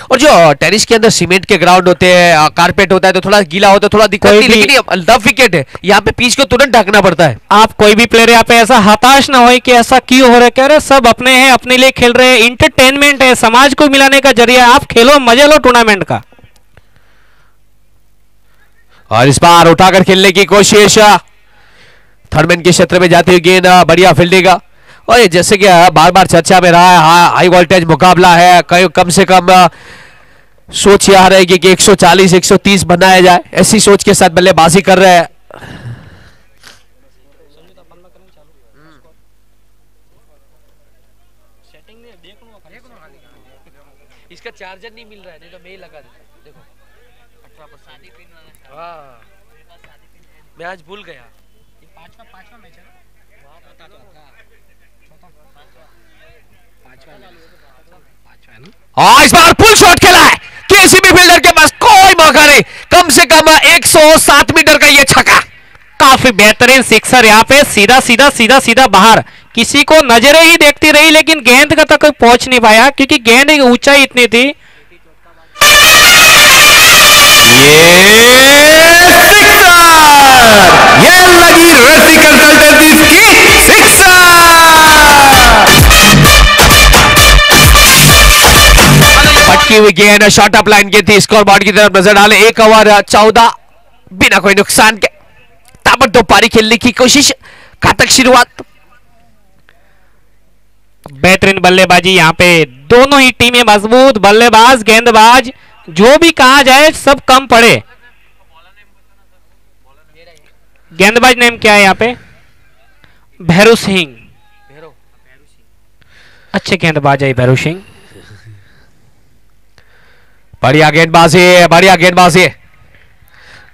और जो टेनिस के अंदर सीमेंट के ग्राउंड होते हैं, कारपेट होता है, तो थोड़ा गीला होता है, थोड़ा दिक्कत नहीं, लेकिन ये टफ विकेट है, यहाँ पे पिच को तुरंत ढकना पड़ता है। आप कोई भी प्लेयर यहाँ पे ऐसा हताश ना हो कि ऐसा क्यों हो रहा है, कह रहे सब अपने हैं, अपने लिए खेल रहे हैं, इंटरटेनमेंट है, समाज को मिलाने का जरिया, आप खेलो, मजा लो टूर्नामेंट का। और इस बार उठाकर खेलने की कोशिश, थर्डमैन के क्षेत्र में जाती हुई गेंद, बढ़िया फील्डिंग। और ये जैसे कि बार बार चर्चा में रहा है, हाई वोल्टेज मुकाबला है, कम से कम सोच यह रहेगी कि 140 130 बनाया जाए, ऐसी सोच के साथ बल्लेबाजी कर रहे हैं। इसका चार्जर नहीं मिल रहा है, नहीं तो मैं ही लगा देता। देखो 18%। हाँ, मैं आज भूल गया। पांचवा मैच है और इस बार पुल शॉट खेला है, केसीबी फील्डर के पास कोई मौका नहीं, कम से कम 107 मीटर का ये छक्का। काफी बेहतरीन सिक्सर यहाँ पे, सीधा सीधा सीधा सीधा बाहर, किसी को नजरें ही देखती रही, लेकिन गेंद का तक कोई पहुंच नहीं पाया क्योंकि गेंद की ऊंचाई इतनी थी। ये लगी रसी कंसल्टेंसीज की सिक्सर। पटकी हुई गेंद शॉर्ट अप लाइन की थी, स्कोर बोर्ड की तरफ नजर डाले, 1 ओवर 14 बिना कोई नुकसान के ताबड़तोड़ पारी खेलने की कोशिश, घातक शुरुआत। बेहतरीन बल्लेबाजी यहाँ पे, दोनों ही टीमें मजबूत, बल्लेबाज गेंदबाज जो भी कहा जाए सब कम पड़े। गेंदबाज नेम क्या है यहाँ पे? भैरू सिंह, अच्छे गेंदबाज है भैरू सिंह। बढ़िया गेंदबाजी, बढ़िया गेंदबाजी।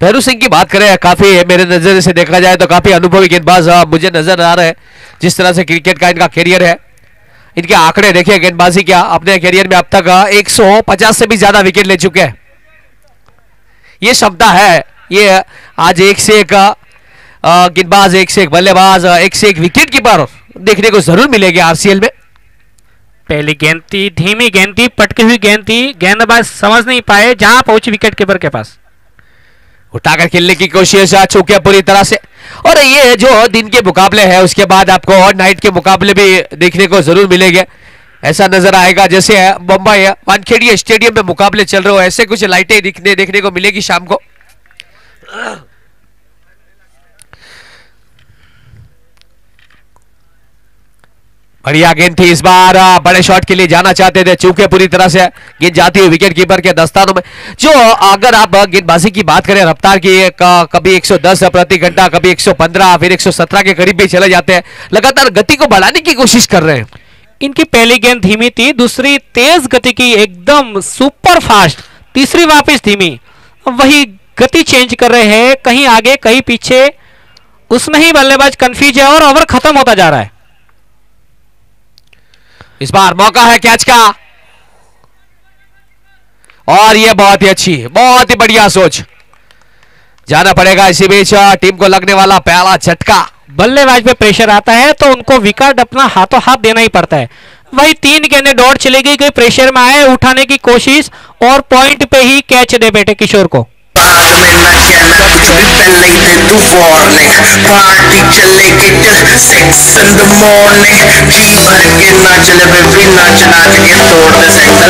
भैरू सिंह की बात करें, काफी मेरे नजर से देखा जाए तो काफी अनुभवी गेंदबाज मुझे नजर आ रहा है। जिस तरह से क्रिकेट का इनका करियर है, इनके आंकड़े देखिए गेंदबाजी क्या, अपने करियर में अब तक 150 से भी ज्यादा विकेट ले चुके हैं। ये क्षमता है, ये आज एक से एक गेंदबाज, एक से एक बल्लेबाज, एक से एक विकेट कीपर देखने को जरूर मिलेगी आरसीएल में। पहली गेंद थी, धीमी गेंद थी, पटकी हुई गेंद थी, गेंदबाज समझ नहीं पाए, जहां पहुंची विकेट कीपर के पास। उठाकर खेलने की कोशिश, चूके पूरी तरह से। और ये जो दिन के मुकाबले हैं, उसके बाद आपको और नाइट के मुकाबले भी देखने को जरूर मिलेंगे। ऐसा नजर आएगा जैसे मुंबई वानखेड़े स्टेडियम में मुकाबले चल रहे हो, ऐसे कुछ लाइटें देखने को मिलेगी शाम को। बढ़िया गेंद थी, इस बार बड़े शॉट के लिए जाना चाहते थे, चूके पूरी तरह से गेंद जाती हुई विकेट कीपर के दस्तानों में। जो अगर आप गेंदबाजी की बात करें, रफ्तार की कभी 110 प्रति घंटा, कभी 115, फिर 117 के करीब भी चले जाते हैं, लगातार गति को बढ़ाने की कोशिश कर रहे हैं। इनकी पहली गेंद धीमी थी, दूसरी तेज गति की, एकदम सुपर फास्ट, तीसरी वापस धीमी, वही गति चेंज कर रहे हैं, कहीं आगे कहीं पीछे, उसमें ही बल्लेबाज कंफ्यूज है और ओवर खत्म होता जा रहा है। इस बार मौका है कैच का, और यह बहुत ही अच्छी, बहुत ही बढ़िया सोच, जाना पड़ेगा इसी बीच टीम को लगने वाला पहला झटका। बल्लेबाज पे प्रेशर आता है तो उनको विकेट अपना हाथों हाथ देना ही पड़ता है। वही 3 गेंदें डॉट चली गई, कोई प्रेशर में आए, उठाने की कोशिश, और पॉइंट पे ही कैच दे बेटे किशोर को। पार्टी चलेगी till 6 in the morning, जी भर के नाच ले बेबी, नाच नाच के तोड़ दे सिंगल।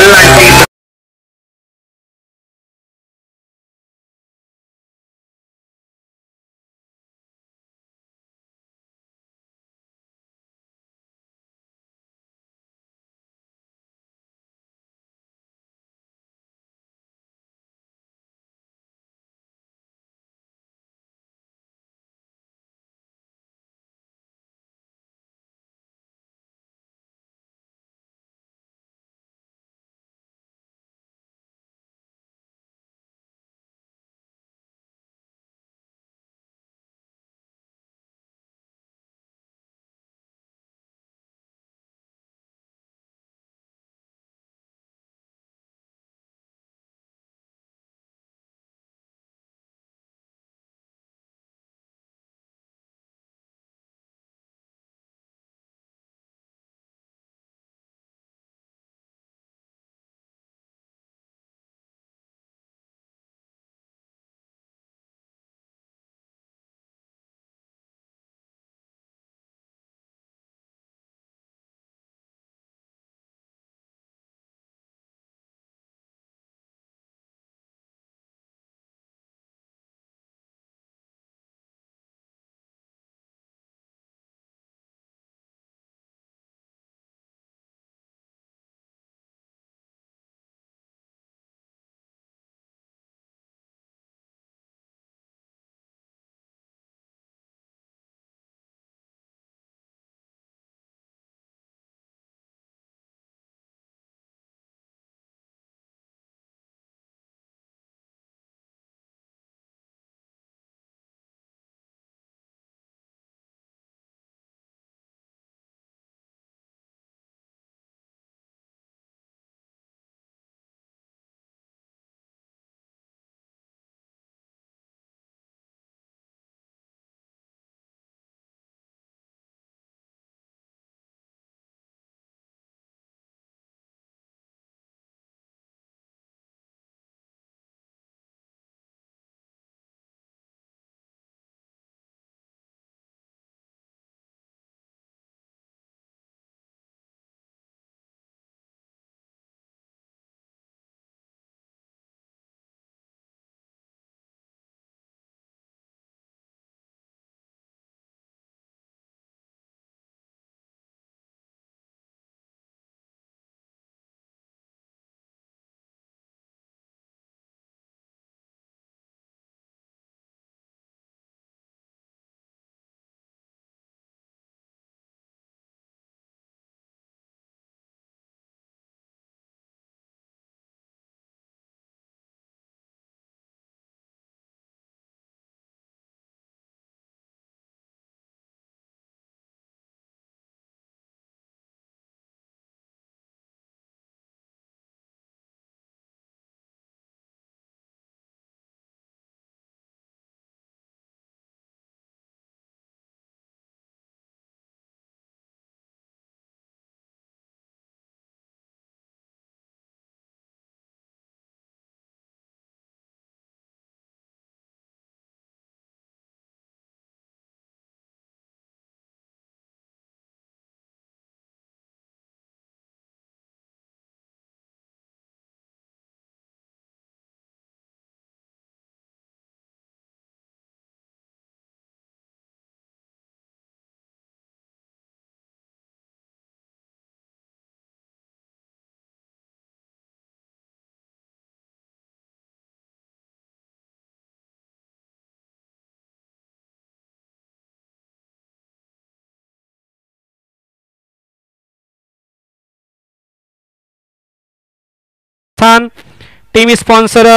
स्थान। Team sponsor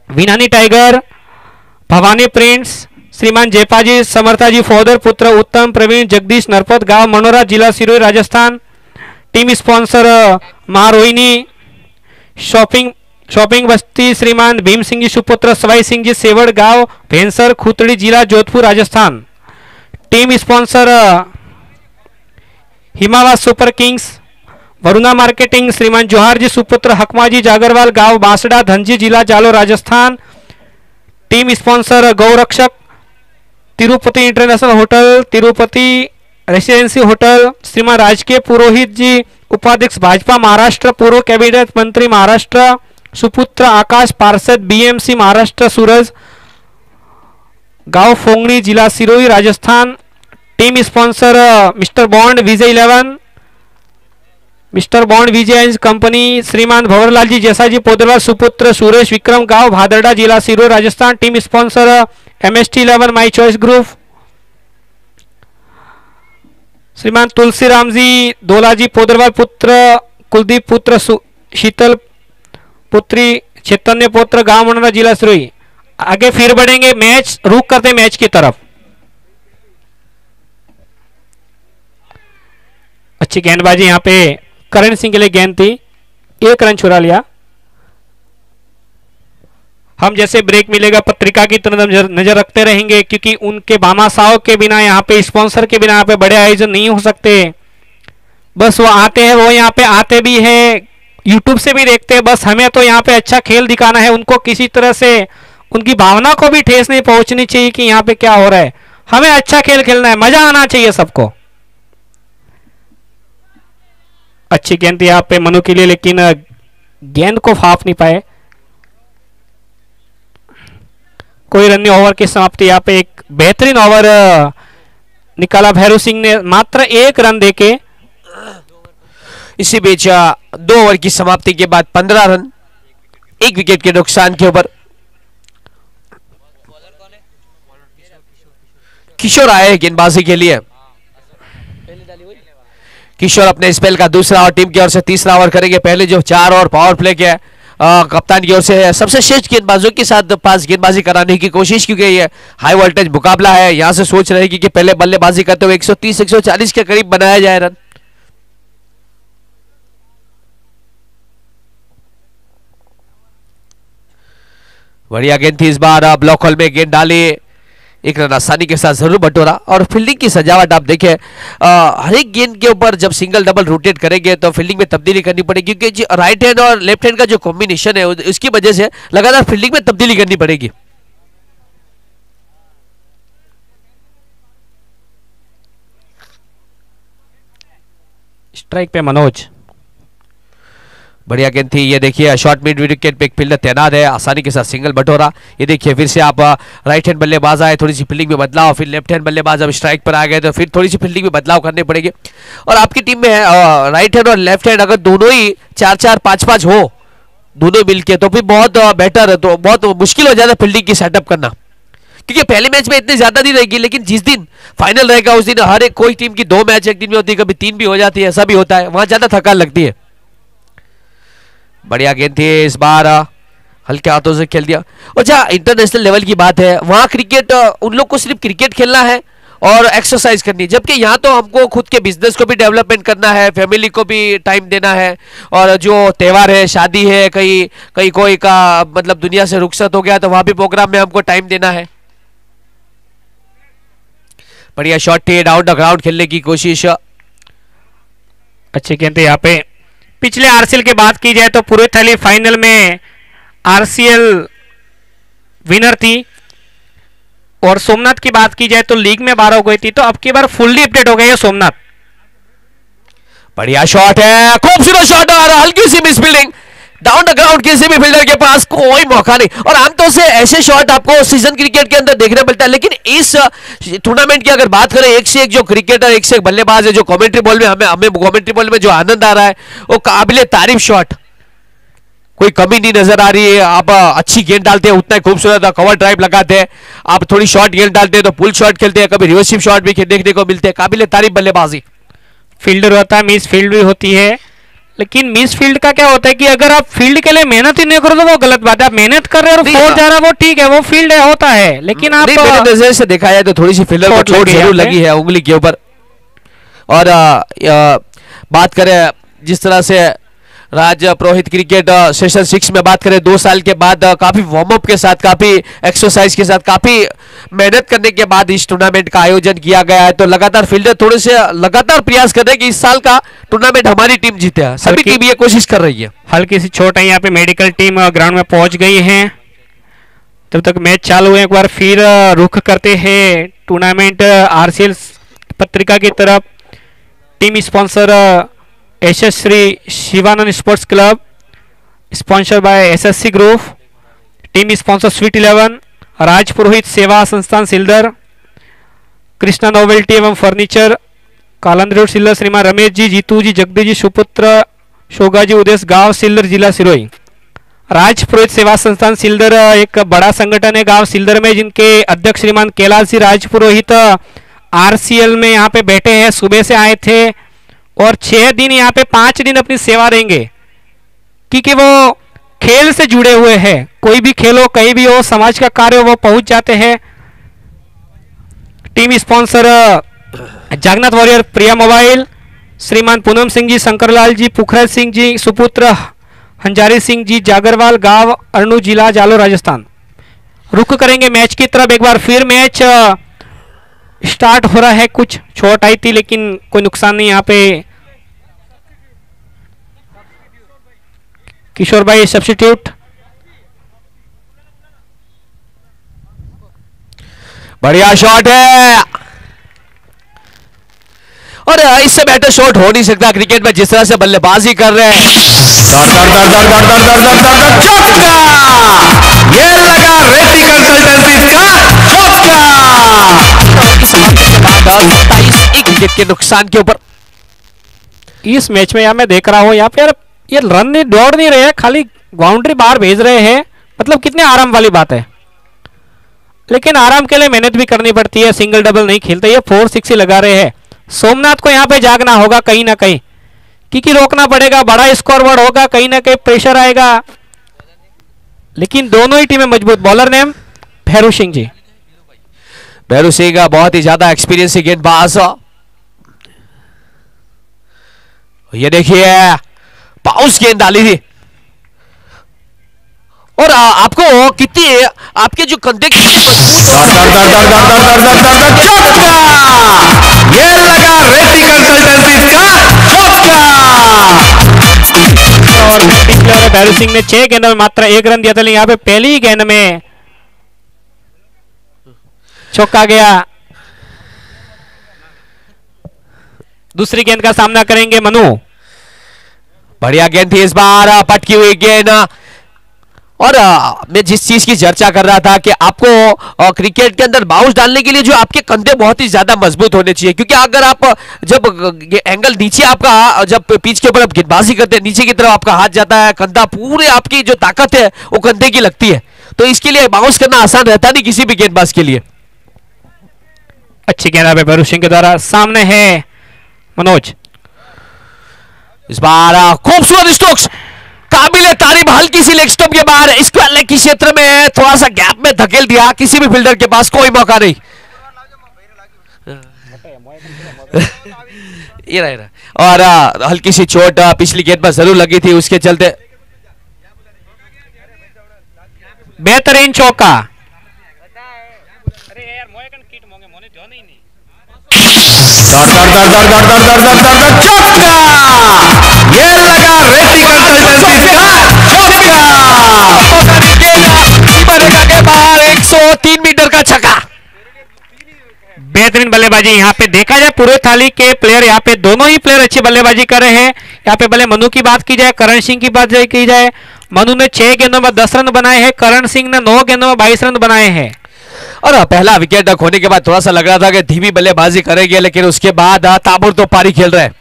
Vinani tiger, Bhavani prints, श्रीमान जयपाजी समर्थाजी फोदर, पुत्र उत्तम प्रवीण जगदीश नरपत, गांव मनोरा, जिला सिरोही, राजस्थान। टीम स्पॉन्सर मां रोहिणी शॉपिंग बस्ती, श्रीमान भीम सिंह जी सुपुत्र, सवाई सिंह जी सेवड़, गांव भेंसर, खुतड़ी, जिला Jodhpur, Rajasthan. Team sponsor Himawas super kings, Varuna marketing, श्रीमान जोहार जी सुपुत्र, हकमाजी जागरवाल, गांव बांसड़ा, धनजी, जिला Jalo, Rajasthan. Team sponsor Gaurakshak, Tirupati international hotel, Tirupati residency hotel, श्रीमान राजकीय पुरोहित जी उपाध्यक्ष भाजपा महाराष्ट्र, पूर्व कैबिनेट मंत्री महाराष्ट्र, सुपुत्र आकाश पार्षद, बीएमसी महाराष्ट्र, सूरज, गांव फोंगणी, जिला Sirohi, Rajasthan. Team sponsor mister bond Vijay 11, mister bond Vijay and company, श्रीमान भंवरलाल जी जैसाजी पोदरवाल, सुपुत्र सुरेश विक्रम, गांव भादरडा, जिला Sirohi, Rajasthan. Team sponsor MST 11 my choice group, श्रीमान तुलसीराम जी दोलाजी पोदरवाल, पुत्र कुलदीप, पुत्र शीतल, पुत्री चैतन्य पुत्र, गांव मनोरा, जिला सिरोही। आगे फिर बढ़ेंगे, मैच रुक करते मैच की तरफ। अच्छी गेंदबाजी यहाँ पे करण सिंह के लिए गेंद थी, 1 रन चुरा लिया। हम जैसे ब्रेक मिलेगा पत्रिका की तरफ नजर रखते रहेंगे, क्योंकि उनके भामाशाह के बिना, यहाँ पे स्पॉन्सर के बिना यहाँ पे बड़े आयोजन नहीं हो सकते। बस वो आते हैं, वो यहाँ पे आते भी है, यूट्यूब से भी देखते हैं। बस हमें तो यहाँ पे अच्छा खेल दिखाना है, उनको किसी तरह से उनकी भावना को भी ठेस नहीं पहुंचनी चाहिए कि यहाँ पे क्या हो रहा है। हमें अच्छा खेल खेलना है, मजा आना चाहिए सबको। अच्छी गेंद यहाँ पे मनु के लिए, लेकिन गेंद को फाप नहीं पाए। कोई रन नहीं, ओवर की समाप्ति। यहाँ पे एक बेहतरीन ओवर निकाला भैरू सिंह ने, मात्र 1 रन देके। इसी बीच 2 ओवर की समाप्ति के बाद 15 रन 1 विकेट के नुकसान के ऊपर किशोर आए गेंदबाजी के लिए। किशोर अपने स्पेल का दूसरा और टीम की ओर से तीसरा ओवर करेंगे। पहले जो 4 और पावर प्ले के कप्तान की ओर से सबसे श्रेष्ठ गेंदबाजों के साथ पास गेंदबाजी कराने की कोशिश, क्योंकि ये हाई वोल्टेज मुकाबला है। यहां से सोच रहे कि पहले बल्लेबाजी करते हुए 130-140 के करीब बनाया जाए रन। बढ़िया गेंद थी इस बार, ब्लॉक होल में गेंद डाली, 1 रन आसानी के साथ जरूर बटोरा। और फील्डिंग की सजावट आप देखें, हर एक गेंद के ऊपर जब सिंगल डबल रोटेट करेंगे तो फील्डिंग में तब्दीली करनी पड़ेगी, क्योंकि राइट हैंड और लेफ्ट हैंड का जो कॉम्बिनेशन है उसकी वजह से लगातार फील्डिंग में तब्दीली करनी पड़ेगी। स्ट्राइक पे मनोज, बढ़िया गेंद थी। ये देखिए शॉर्ट मिड विकेट पे एक फील्डर तैनात है, आसानी के साथ सिंगल बटोरा। ये देखिए फिर से आप राइट हैंड बल्लेबाज आए, थोड़ी सी फील्डिंग में बदलाव, फिर लेफ्ट हैंड बल्लेबाज अब स्ट्राइक पर आ गए तो फिर थोड़ी सी फील्डिंग में बदलाव करने पड़ेंगे। और आपकी टीम में राइट हैंड और लेफ्ट हैंड अगर दोनों ही 4-4, 5-5 हो दोनों मिलके, तो फिर बहुत बेटर है। तो बहुत मुश्किल हो जाता है फील्डिंग की सेटअप करना, क्योंकि पहले मैच में इतनी ज्यादा नहीं रहेगी, लेकिन जिस दिन फाइनल रहेगा उस दिन हर एक कोई टीम की 2 मैच एक दिन में होती है, कभी 3 भी हो जाती है, ऐसा भी होता है, वहां ज्यादा थकान लगती है। बढ़िया गेंद थी इस बार, हल्के हाथों से खेल दिया। और जहाँ इंटरनेशनल लेवल की बात है, वहां क्रिकेट उन लोग को सिर्फ क्रिकेट खेलना है और एक्सरसाइज करनी है, जबकि यहाँ तो हमको खुद के बिजनेस को भी डेवलपमेंट करना है, फैमिली को भी टाइम देना है, और जो त्योहार है, शादी है, कहीं कोई का मतलब दुनिया से रुखसत हो गया तो वहां भी प्रोग्राम में हमको टाइम देना है। बढ़िया शॉट थी, डाउन द ग्राउंड खेलने की कोशिश। अच्छे गेंद थे यहाँ पे। पिछले आरसीएल की बात की जाए तो पूरे थैली फाइनल में आरसीएल विनर थी, और सोमनाथ की बात की जाए तो लीग में 12 हो गई थी, तो अब की बार फुल्ली अपडेट हो गई है सोमनाथ। बढ़िया शॉट है, खूबसूरत शॉट, और हल्की सी misfielding down the ground, किसी भी फील्डर के पास कोई मौका नहीं। और आमतौर से ऐसे शॉट आपको सीजन क्रिकेट के अंदर देखने मिलता है, लेकिन इस टूर्नामेंट की अगर बात करें, एक से एक जो क्रिकेटर, एक से एक बल्लेबाज है, जो कमेंट्री बॉल में हमें कमेंट्री बॉल में जो आनंद आ रहा है, वो काबिले तारीफ शॉट, कोई कमी नहीं नजर आ रही है। आप अच्छी गेंद डालते हैं, उतना ही खूबसूरत कवर ड्राइव लगाते हैं, आप थोड़ी शॉर्ट गेंद डालते हैं तो पुल शॉट खेलते हैं, कभी रिवर्सिव शॉट भी देखने को मिलते हैं, काबिले तारीफ बल्लेबाजी। फील्डर होता है, मिस फील्ड भी होती है, लेकिन मिस फील्ड का क्या होता है कि अगर आप फील्ड के लिए मेहनत ही नहीं करो तो वो गलत बात है। आप मेहनत कर रहे हो और नहीं, फोर जा रहा है वो ठीक है, वो फील्ड है, होता है, लेकिन आप नहीं, मेरे नजर से देखा जाए तो थोड़ी सी फील्डर को चोट चोट लगी जरूर यहाँ पे। लगी है उंगली के ऊपर। और बात करें जिस तरह से राज पुरोहित क्रिकेट सेशन 6 में बात करें, 2 साल के बाद काफी वार्म अप के साथ, काफी एक्सरसाइज के साथ, काफी मेहनत करने के बाद इस टूर्नामेंट का आयोजन किया गया है। तो लगातार फील्डर थोड़े से लगातार प्रयास कर रहे हैं कि इस साल का टूर्नामेंट हमारी टीम जीते है। सभी हल्की- टीम ये कोशिश कर रही है। हल्की सी चोट है यहाँ पे, मेडिकल टीम ग्राउंड में पहुंच गई है। तब तक मैच चालू है, एक बार फिर रुख करते हैं टूर्नामेंट आरसीएल पत्रिका की तरफ। Team sponsor Yashasvi Shivanand sports club, sponsor by SSC group. Team sponsor sweet 11, Raj Purohit सेवा संस्थान सिल्दर, कृष्णा नोवेल्टी एवं फर्नीचर, कालंद रोड सिल्दर, श्रीमान रमेश जी, जीतू जी, जगदीश जी, सुपुत्र, शोगा जी, उदेश गांव सिल्दर, जिला सिरोही। राज पुरोहित सेवा संस्थान सिल्दर एक बड़ा संगठन है गांव सिल्दर में, जिनके अध्यक्ष श्रीमान कैलाश जी राज पुरोहित आरसीएल में यहाँ पे बैठे हैं। सुबह से आए थे और 6 दिन यहाँ पे 5 दिन अपनी सेवा देंगे, क्योंकि वो खेल से जुड़े हुए हैं। कोई भी खेल हो, कहीं भी हो, समाज का कार्य हो, वो पहुंच जाते हैं। टीम स्पॉन्सर जागनाथ वॉरियर, प्रिया मोबाइल, श्रीमान पूनम सिंह जी, शंकरलाल जी, पुखराज सिंह जी, सुपुत्र हंजारी सिंह जी, जागरवाल गांव अरनू, जिला जालोर, राजस्थान। रुख करेंगे मैच की तरफ। एक बार फिर मैच स्टार्ट हो रहा है। कुछ चोट आई थी लेकिन कोई नुकसान नहीं यहाँ पे। किशोर भाई सब्स्टिट्यूट। बढ़िया शॉट है और इससे बेटर शॉट हो नहीं सकता क्रिकेट में जिस तरह से बल्लेबाजी कर रहे हैं। ये लगा रेड्डी कंसल्टेंसी का विकेट के नुकसान के ऊपर इस मैच में यहाँ मैं देख रहा हूँ, यहाँ पे यार ये रन नहीं, दौड़ नहीं रहे हैं, खाली बाउंड्री बाहर भेज रहे हैं। मतलब कितने आराम वाली बात है, लेकिन आराम के लिए मेहनत भी करनी पड़ती है। सिंगल डबल नहीं खेलते, ये 4-6 ही लगा रहे हैं। सोमनाथ को यहाँ पे जागना होगा कहीं ना कहीं, क्योंकि रोकना पड़ेगा, बड़ा स्कोरबोर्ड होगा, कहीं ना कहीं प्रेशर आएगा। लेकिन दोनों ही टीमें मजबूत। Bowler name Bhairu Singh ji. भैरू सिंह का बहुत ही ज्यादा एक्सपीरियंस गेंदबाज। ये देखिए पाउस गेंद डाली थी और आपको कितनी आपके जो कंधे ये लगा रेड्डी कंसल्टेंसी का और बैटिंग प्लेयर भैरू सिंह ने 6 गेंदों में मात्र 1 रन दिया था। यहाँ पे पहली ही गेंद में चौका गया। दूसरी गेंद का सामना करेंगे मनु। बढ़िया गेंद थी इस बार, पटकी हुई गेंद। और मैं जिस चीज की चर्चा कर रहा था कि आपको क्रिकेट के अंदर बाउंस डालने के लिए जो आपके कंधे बहुत ही ज्यादा मजबूत होने चाहिए, क्योंकि अगर आप जब एंगल नीचे आपका जब पिच के ऊपर आप गेंदबाजी करते हैं, नीचे की तरफ आपका हाथ जाता है, कंधा पूरे आपकी जो ताकत है वो कंधे की लगती है, तो इसके लिए बाउंस करना आसान रहता नहीं किसी भी गेंदबाज के लिए। अच्छी गेंद पे भैरू सिंह के द्वारा। सामने है मनोज। इस बार खूबसूरत स्ट्रोक्स, काबिल तारीफ, हल्की सी लेग स्टंप के बाहर स्क्वायर लेग के क्षेत्र में थोड़ा सा गैप में धकेल दिया, किसी भी फील्डर के पास कोई मौका नहीं। ये रहा और हल्की सी चोट पिछली गेंद पर जरूर लगी थी, उसके चलते बेहतरीन चौका। ये लगा रेड्डी कंसल्टेंसी के बाहर 103 मीटर का छक्का। बेहतरीन बल्लेबाजी यहाँ पे देखा जाए। पूरे थाली के प्लेयर यहाँ पे दोनों ही प्लेयर अच्छी बल्लेबाजी कर रहे हैं। यहाँ पे भले मनु की बात की जाए, करण सिंह की बात की जाए, मनु ने 6 गेंदों में 10 रन बनाए हैं, करण सिंह ने 9 गेंदों में 22 रन बनाए हैं। और पहला विकेट खोने के बाद थोड़ा सा लग रहा था कि धीमी बल्लेबाजी करेंगे, लेकिन उसके बाद ताबड़तोड़ पारी खेल रहे हैं।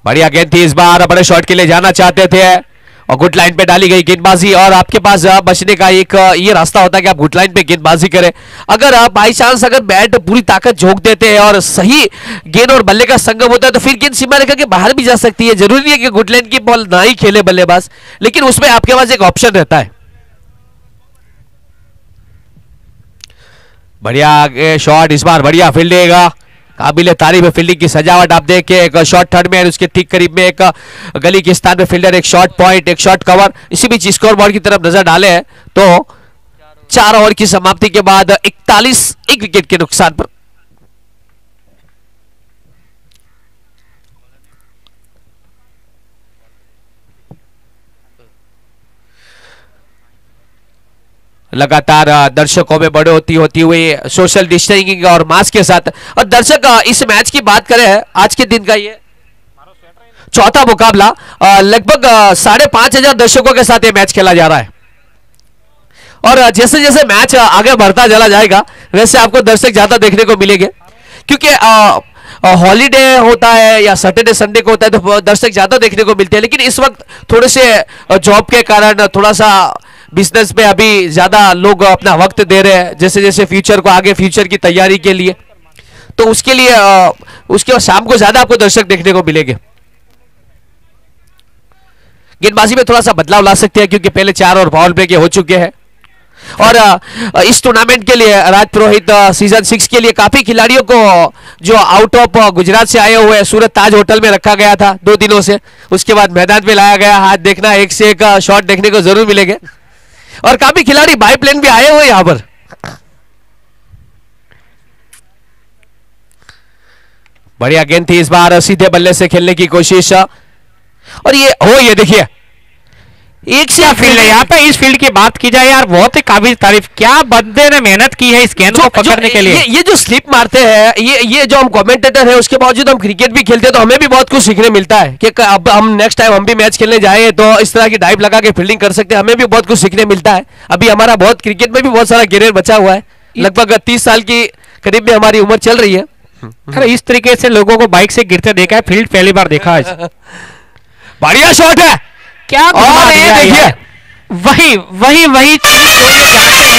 बढ़िया गेंद थी इस बार, बड़े शॉट के लिए जाना चाहते थे और गुड लाइन पे डाली गई गेंदबाजी और आपके पास बचने का एक ये रास्ता होता है कि आप गुड लाइन पे गेंदबाजी करें। अगर आप बाई चांस अगर बैट पूरी ताकत झोंक देते हैं और सही गेंद और बल्ले का संगम होता है तो फिर गेंद सीमा रेखा के बाहर भी जा सकती है। जरूरी नहीं है कि गुड लाइन की बॉल ना ही खेले बल्लेबाज, लेकिन उसमें आपके पास एक ऑप्शन रहता है। बढ़िया शॉट, इस बार बढ़िया फील्डिंग, काबिल तारीफ है फील्डिंग की सजावट। आप देखिए एक शॉट थर्ड में, उसके ठीक करीब में एक गली के स्थान पे फील्डर, एक शॉट पॉइंट, एक शॉट कवर। इसी बीच स्कोर बोर्ड की तरफ नजर डाले हैं तो 4 ओवर की समाप्ति के बाद 41 एक विकेट के नुकसान पर लगातार दर्शकों में बड़े होती हुई सोशल डिस्टेंसिंग और मास्क के साथ। और दर्शक इस मैच की बात करें, आज के दिन का ये चौथा मुकाबला, लगभग 5,500 दर्शकों के साथ ये मैच खेला जा रहा है। और जैसे जैसे मैच आगे बढ़ता चला जाएगा वैसे आपको दर्शक ज्यादा देखने को मिलेंगे, क्योंकि हॉलीडे होता है या सैटरडे संडे को होता है तो दर्शक ज्यादा देखने को मिलते हैं। लेकिन इस वक्त थोड़े से जॉब के कारण, थोड़ा सा बिजनेस में अभी ज्यादा लोग अपना वक्त दे रहे हैं, जैसे जैसे फ्यूचर को आगे फ्यूचर की तैयारी के लिए, तो उसके लिए उसके शाम को ज्यादा आपको दर्शक देखने को मिलेंगे। गेंदबाजी में थोड़ा सा बदलाव ला सकते हैं क्योंकि पहले 4 और पावर प्ले के हो चुके हैं। और इस टूर्नामेंट के लिए राज पुरोहित सीजन 6 के लिए काफी खिलाड़ियों को जो आउट ऑफ गुजरात से आए हुए सूरत ताज होटल में रखा गया था 2 दिनों से, उसके बाद मैदान में लाया गया। हाथ देखना, एक से एक शॉट देखने को जरूर मिलेंगे और काफी खिलाड़ी बाई प्लेन भी आए हुए यहां पर। बढ़िया गेंद थी, इस बार सीधे बल्ले से खेलने की कोशिश और ये देखिए एक से फील्ड है यहाँ पे। इस फील्ड की बात की जाए यार, बहुत ही काबिल तारीफ, क्या बंदे ने मेहनत की है इस गेंद को पकड़ने के लिए। ये जो स्लिप मारते हैं, ये जो हम कमेंटेटर है उसके बावजूद हम क्रिकेट भी खेलते हैं तो हमें भी बहुत कुछ सीखने मिलता है कि अब हम नेक्स्ट टाइम हम भी मैच खेलने जाए तो इस तरह की डाइव लगा के फील्डिंग कर सकते हैं, हमें भी बहुत कुछ सीखने मिलता है। अभी हमारा बहुत क्रिकेट में भी बहुत सारा करियर बचा हुआ है, लगभग 30 साल की करीब में हमारी उम्र चल रही है। अरे इस तरीके से लोगों को बाइक से गिरते देखा है, फील्ड पहली बार देखा है। बढ़िया शॉट है, क्या और ये देखिए वही वही वही चीज जो ये जानते हैं।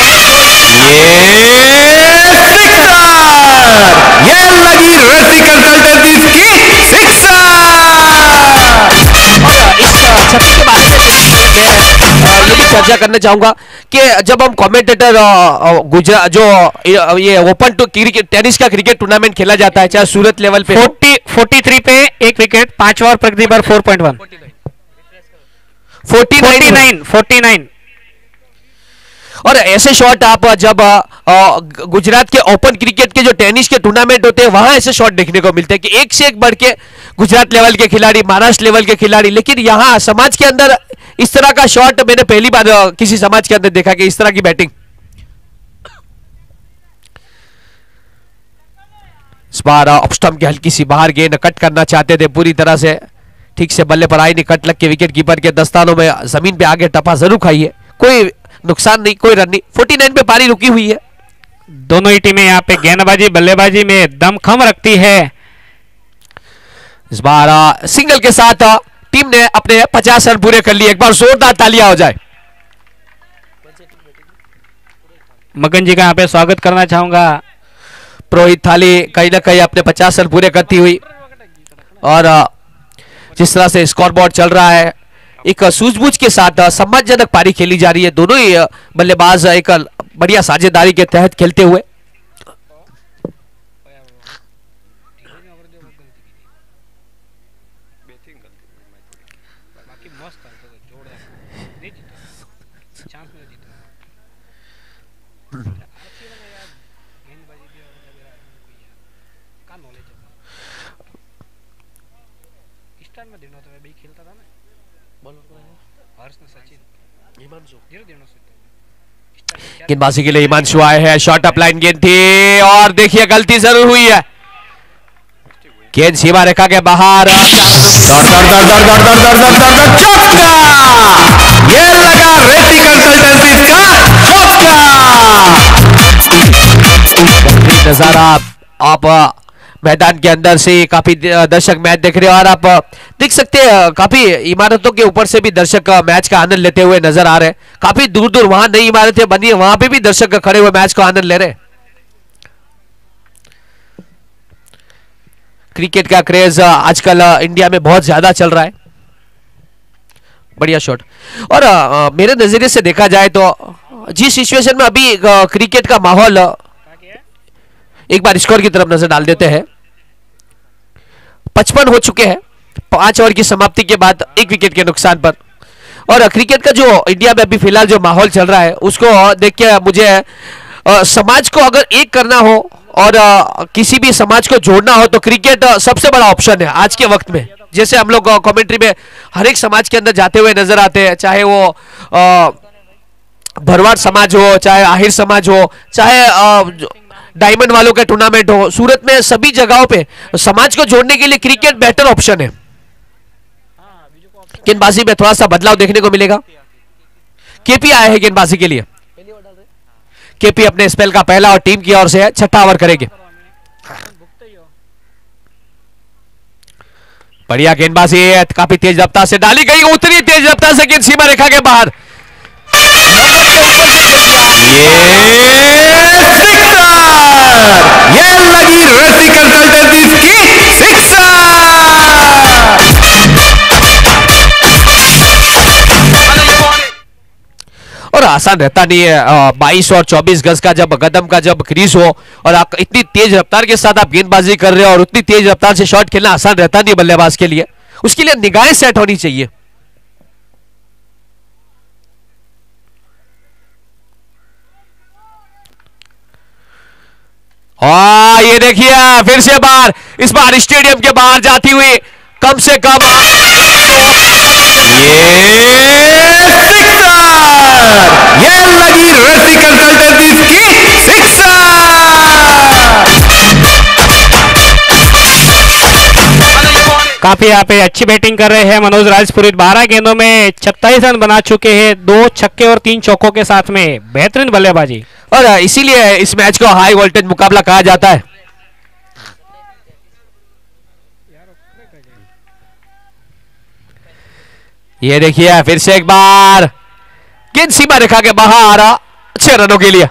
ये लगी रसी कंसल्टेंसी की सिक्सर। इस छक्के के बारे में मैं ये भी चर्चा करना चाहूंगा कि जब हम कमेंटेटर गुजरात जो ये ओपन टू क्रिकेट टेनिस का क्रिकेट टूर्नामेंट खेला जाता है, चाहे सूरत लेवल पे 43 पे 1 विकेट, 5 ओवर प्रगति पर 4.1 49 और ऐसे शॉट आप जब गुजरात के ओपन क्रिकेट के जो टेनिस के टूर्नामेंट होते हैं वहां ऐसे शॉट देखने को मिलते हैं कि एक से एक बढ़ के गुजरात लेवल के खिलाड़ी, महाराष्ट्र लेवल के खिलाड़ी। लेकिन यहां समाज के अंदर इस तरह का शॉट मैंने पहली बार किसी समाज के अंदर देखा कि इस तरह की बैटिंग। इस बार ऑफ स्टंप की हल्की सी बाहर गेंद कट करना चाहते थे, पूरी तरह से ठीक से बल्ले पर आई नहीं, कट लग के विकेट कीपर के दस्तानों में जमीन पे आगे टपा जरूर खाई है, कोई नुकसान नहीं, कोई रन नहीं। 49 पे पारी रुकी हुई है। दोनों ही टीमें यहाँ पे गेंदबाजी बल्लेबाजी में दमखम रखती है। इस बार सिंगल के साथ टीम ने अपने 50 रन पूरे कर लिए। एक बार जोरदार तालियां हो जाए। मगन जी का यहाँ पे स्वागत करना चाहूंगा। पुरोहित थाली कहीं ना कहीं अपने 50 रन पूरे करती हुई और जिस तरह से स्कोरबोर्ड चल रहा है, एक सूझबूझ के साथ सम्मानजनक पारी खेली जा रही है। दोनों ही बल्लेबाज एक बढ़िया साझेदारी के तहत खेलते हुए। गेंदबाजी के लिए हिमांशु आए हैं, शॉर्ट अप लाइन गेंद थी और देखिए गलती जरूर हुई है, गेंद सीमा रेखा के बाहर। ये लगा रेसी कंसल्टेंसी का नजारा आप मैदान के अंदर से काफी दर्शक मैच देख रहे हैं और आप देख सकते हैं काफी इमारतों के ऊपर से भी दर्शक मैच का आनंद लेते हुए नजर आ रहे हैं। काफी दूर दूर वहां नई इमारतें बनी है, वहां पे भी दर्शक खड़े हुए मैच का आनंद ले रहे हैं। क्रिकेट का क्रेज आजकल इंडिया में बहुत ज्यादा चल रहा है। बढ़िया शॉट। और मेरे नजरिए से देखा जाए तो जिस सिचुएशन में अभी क्रिकेट का माहौल, एक बार स्कोर की तरफ नजर डाल देते हैं। 55 हो चुके हैं 5 ओवर की समाप्ति के बाद 1 विकेट के नुकसान पर। और क्रिकेट का जो इंडिया में अभी फिलहाल जो माहौल चल रहा है उसको देख के मुझे समाज को अगर एक करना हो और किसी भी समाज को जोड़ना हो तो क्रिकेट सबसे बड़ा ऑप्शन है आज के वक्त में। जैसे हम लोग कमेंट्री में हर एक समाज के अंदर जाते हुए नजर आते हैं, चाहे वो भरवाड़ समाज हो, चाहे आहिर समाज हो, चाहे डायमंड वालों का टूर्नामेंट हो, सूरत में सभी जगहों पे समाज को जोड़ने के लिए क्रिकेट बेटर ऑप्शन है। गेंदबाजी में थोड़ा सा बदलाव देखने को मिलेगा। केपी आए हैं गेंदबाजी के लिए। केपी अपने स्पेल का पहला और टीम की ओर से 6ठा ओवर करेंगे। बढ़िया गेंदबाजी काफी तेज रफ्तार से डाली गई, उतनी तेज रफ्तार से गेंद सीमा रेखा के बाहर। ये लगी रस्सी कंसल्टेंसी की सिक्सर। और आसान रहता नहीं है 22 और 24 गज का जब कदम का जब क्रीज हो और आप इतनी तेज रफ्तार के साथ आप गेंदबाजी कर रहे हो और उतनी तेज रफ्तार से शॉट खेलना आसान रहता नहीं बल्लेबाज के लिए। उसके लिए निगाहें सेट होनी चाहिए। ये देखिए फिर से बाहर, इस बार स्टेडियम के बाहर जाती हुई कम से कम ये लगी रस्सी कंसल्टेंसी की सिक्सर। काफी यहाँ पे अच्छी बैटिंग कर रहे हैं मनोज राजपुरोहित। 12 गेंदों में 27 रन बना चुके हैं, 2 छक्के और 3 चौकों के साथ में बेहतरीन बल्लेबाजी। और इसीलिए इस मैच को हाई वोल्टेज मुकाबला कहा जाता है। ये देखिए फिर से एक बार गेंद सीमा रेखा के बाहर 6 रनों के लिए।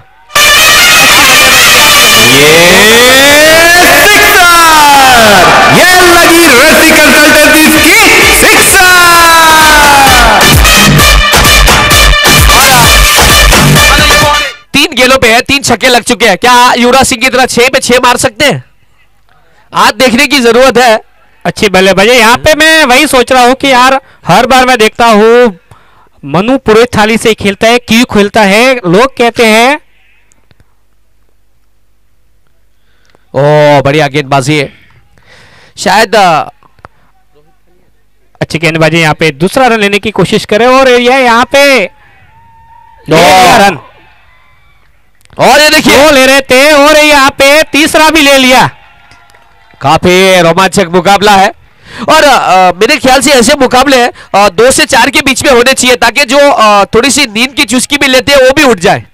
ये लगी रस्सी कंसल्टेंसी की सिक्सर। 3 गेंदों पे 3 छक्के लग चुके हैं। क्या युवराज सिंह की तरह 6 पे 6 मार सकते हैं? आज देखने की जरूरत है। अच्छी बल्लेबाजी। यहाँ पे मैं वही सोच रहा हूँ कि यार हर बार मैं देखता हूँ मनु पुरोहित थाली से खेलता है, क्यों खेलता है। लोग कहते हैं ओ बढ़िया गेंदबाजी है, शायद अच्छी गेंदबाजी। यहाँ पे दूसरा रन लेने की कोशिश करे और ये यहाँ पे रन और ये देखिए ले रहे थे और यहाँ पे तीसरा भी ले लिया। काफी रोमांचक मुकाबला है और मेरे ख्याल से ऐसे मुकाबले 2 से 4 के बीच में होने चाहिए ताकि जो थोड़ी सी नींद की चुस्की भी लेते हैं वो भी उठ जाए।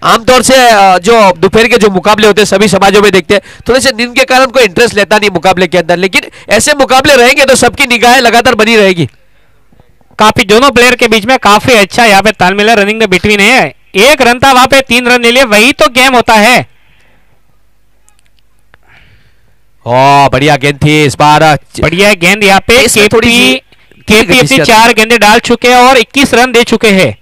आमतौर से जो दोपहर के जो मुकाबले होते हैं सभी समाजों में देखते हैं, थोड़े से नींद के कारण कोई इंटरेस्ट लेता नहीं मुकाबले के अंदर, लेकिन ऐसे मुकाबले रहेंगे तो सबकी निगाहें लगातार बनी रहेगी। काफी दोनों प्लेयर के बीच में काफी अच्छा यहाँ पे तालमेल रनिंग में बिटवीन है। 1 रन था, वहां पे 3 रन ले लिए, वही तो गेम होता है। बढ़िया गेंद थी इस बार, बढ़िया गेंद यहाँ पे। केपी अपनी 4 गेंदें डाल चुके हैं और 21 रन दे चुके हैं।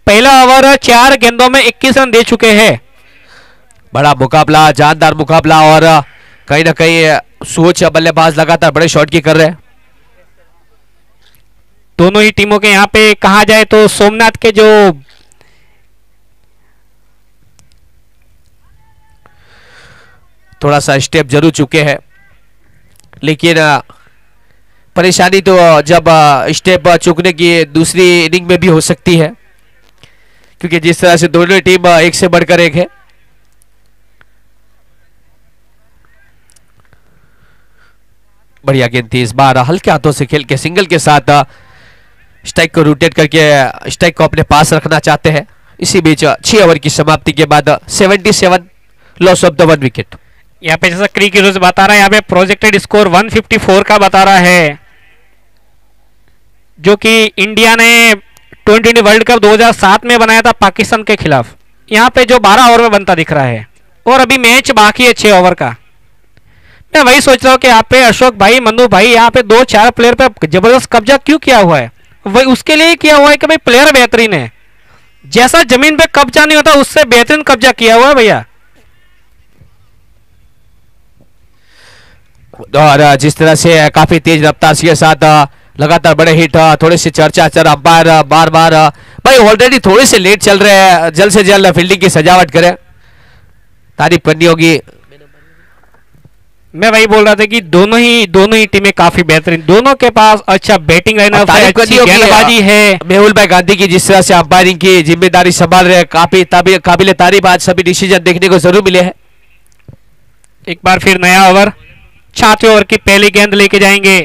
पहला ओवर 4 गेंदों में 21 रन दे चुके हैं। बड़ा मुकाबला, जानदार मुकाबला और कहीं ना कहीं सोच बल्लेबाज लगातार बड़े शॉट की कर रहे हैं। दोनों ही टीमों के यहाँ पे कहा जाए तो सोमनाथ के जो थोड़ा सा स्टेप जरूर चुके हैं, लेकिन परेशानी तो जब स्टेप चुकने की दूसरी इनिंग में भी हो सकती है, क्योंकि जिस तरह से दोनों टीम एक से बढ़कर एक है। बढ़िया गेंद थी इस बार, हल्के हाथों से खेल के सिंगल के साथ स्ट्राइक को रोटेट करके स्ट्राइक को अपने पास रखना चाहते हैं। इसी बीच 6 ओवर की समाप्ति के बाद 77 लॉस ऑफ द 1 विकेट। यहाँ पे जैसा क्रिकेट बता रहा है, यहाँ पे प्रोजेक्टेड स्कोर 154 का बता रहा है, जो कि इंडिया ने T20 वर्ल्ड कप 2007 में बनाया था पाकिस्तान के खिलाफ। यहाँ पे जो 12 ओवर में बनता दिख रहा है और अभी मैच बाकी है 6 ओवर का। मैं वही सोच रहा हूँ कि यहाँ पे अशोक भाई, मनु भाई, यहाँ पे 2-4 प्लेयर पे जबरदस्त कब्जा क्यों किया हुआ है? वही उसके लिए किया हुआ है कि भाई प्लेयर बेहतरीन है, जैसा जमीन पे कब्जा नहीं होता उससे बेहतरीन कब्जा किया हुआ है भैया। और जिस तरह से काफी तेज रफ्तार के साथ लगातार बड़े हिट, थोड़ी सी चर्चा चल, अंपायर बार बार भाई ऑलरेडी थोड़े से लेट चल रहे हैं, जल्द से जल्द फील्डिंग की सजावट करें, तारीफ करनी होगी। मैं वही बोल रहा था कि दोनों ही टीमें काफी बेहतरीन, दोनों के पास अच्छा बैटिंग लाइनअप है, अच्छी गेंदबाजी है। मेहुल भाई गांधी की जिस तरह से अंपायरिंग की जिम्मेदारी संभाल रहे हैं, काफी काबिल तारीफ, आज सभी डिसीजन देखने को जरूर मिले हैं। एक बार फिर नया ओवर, 7वें ओवर की पहली गेंद लेके जाएंगे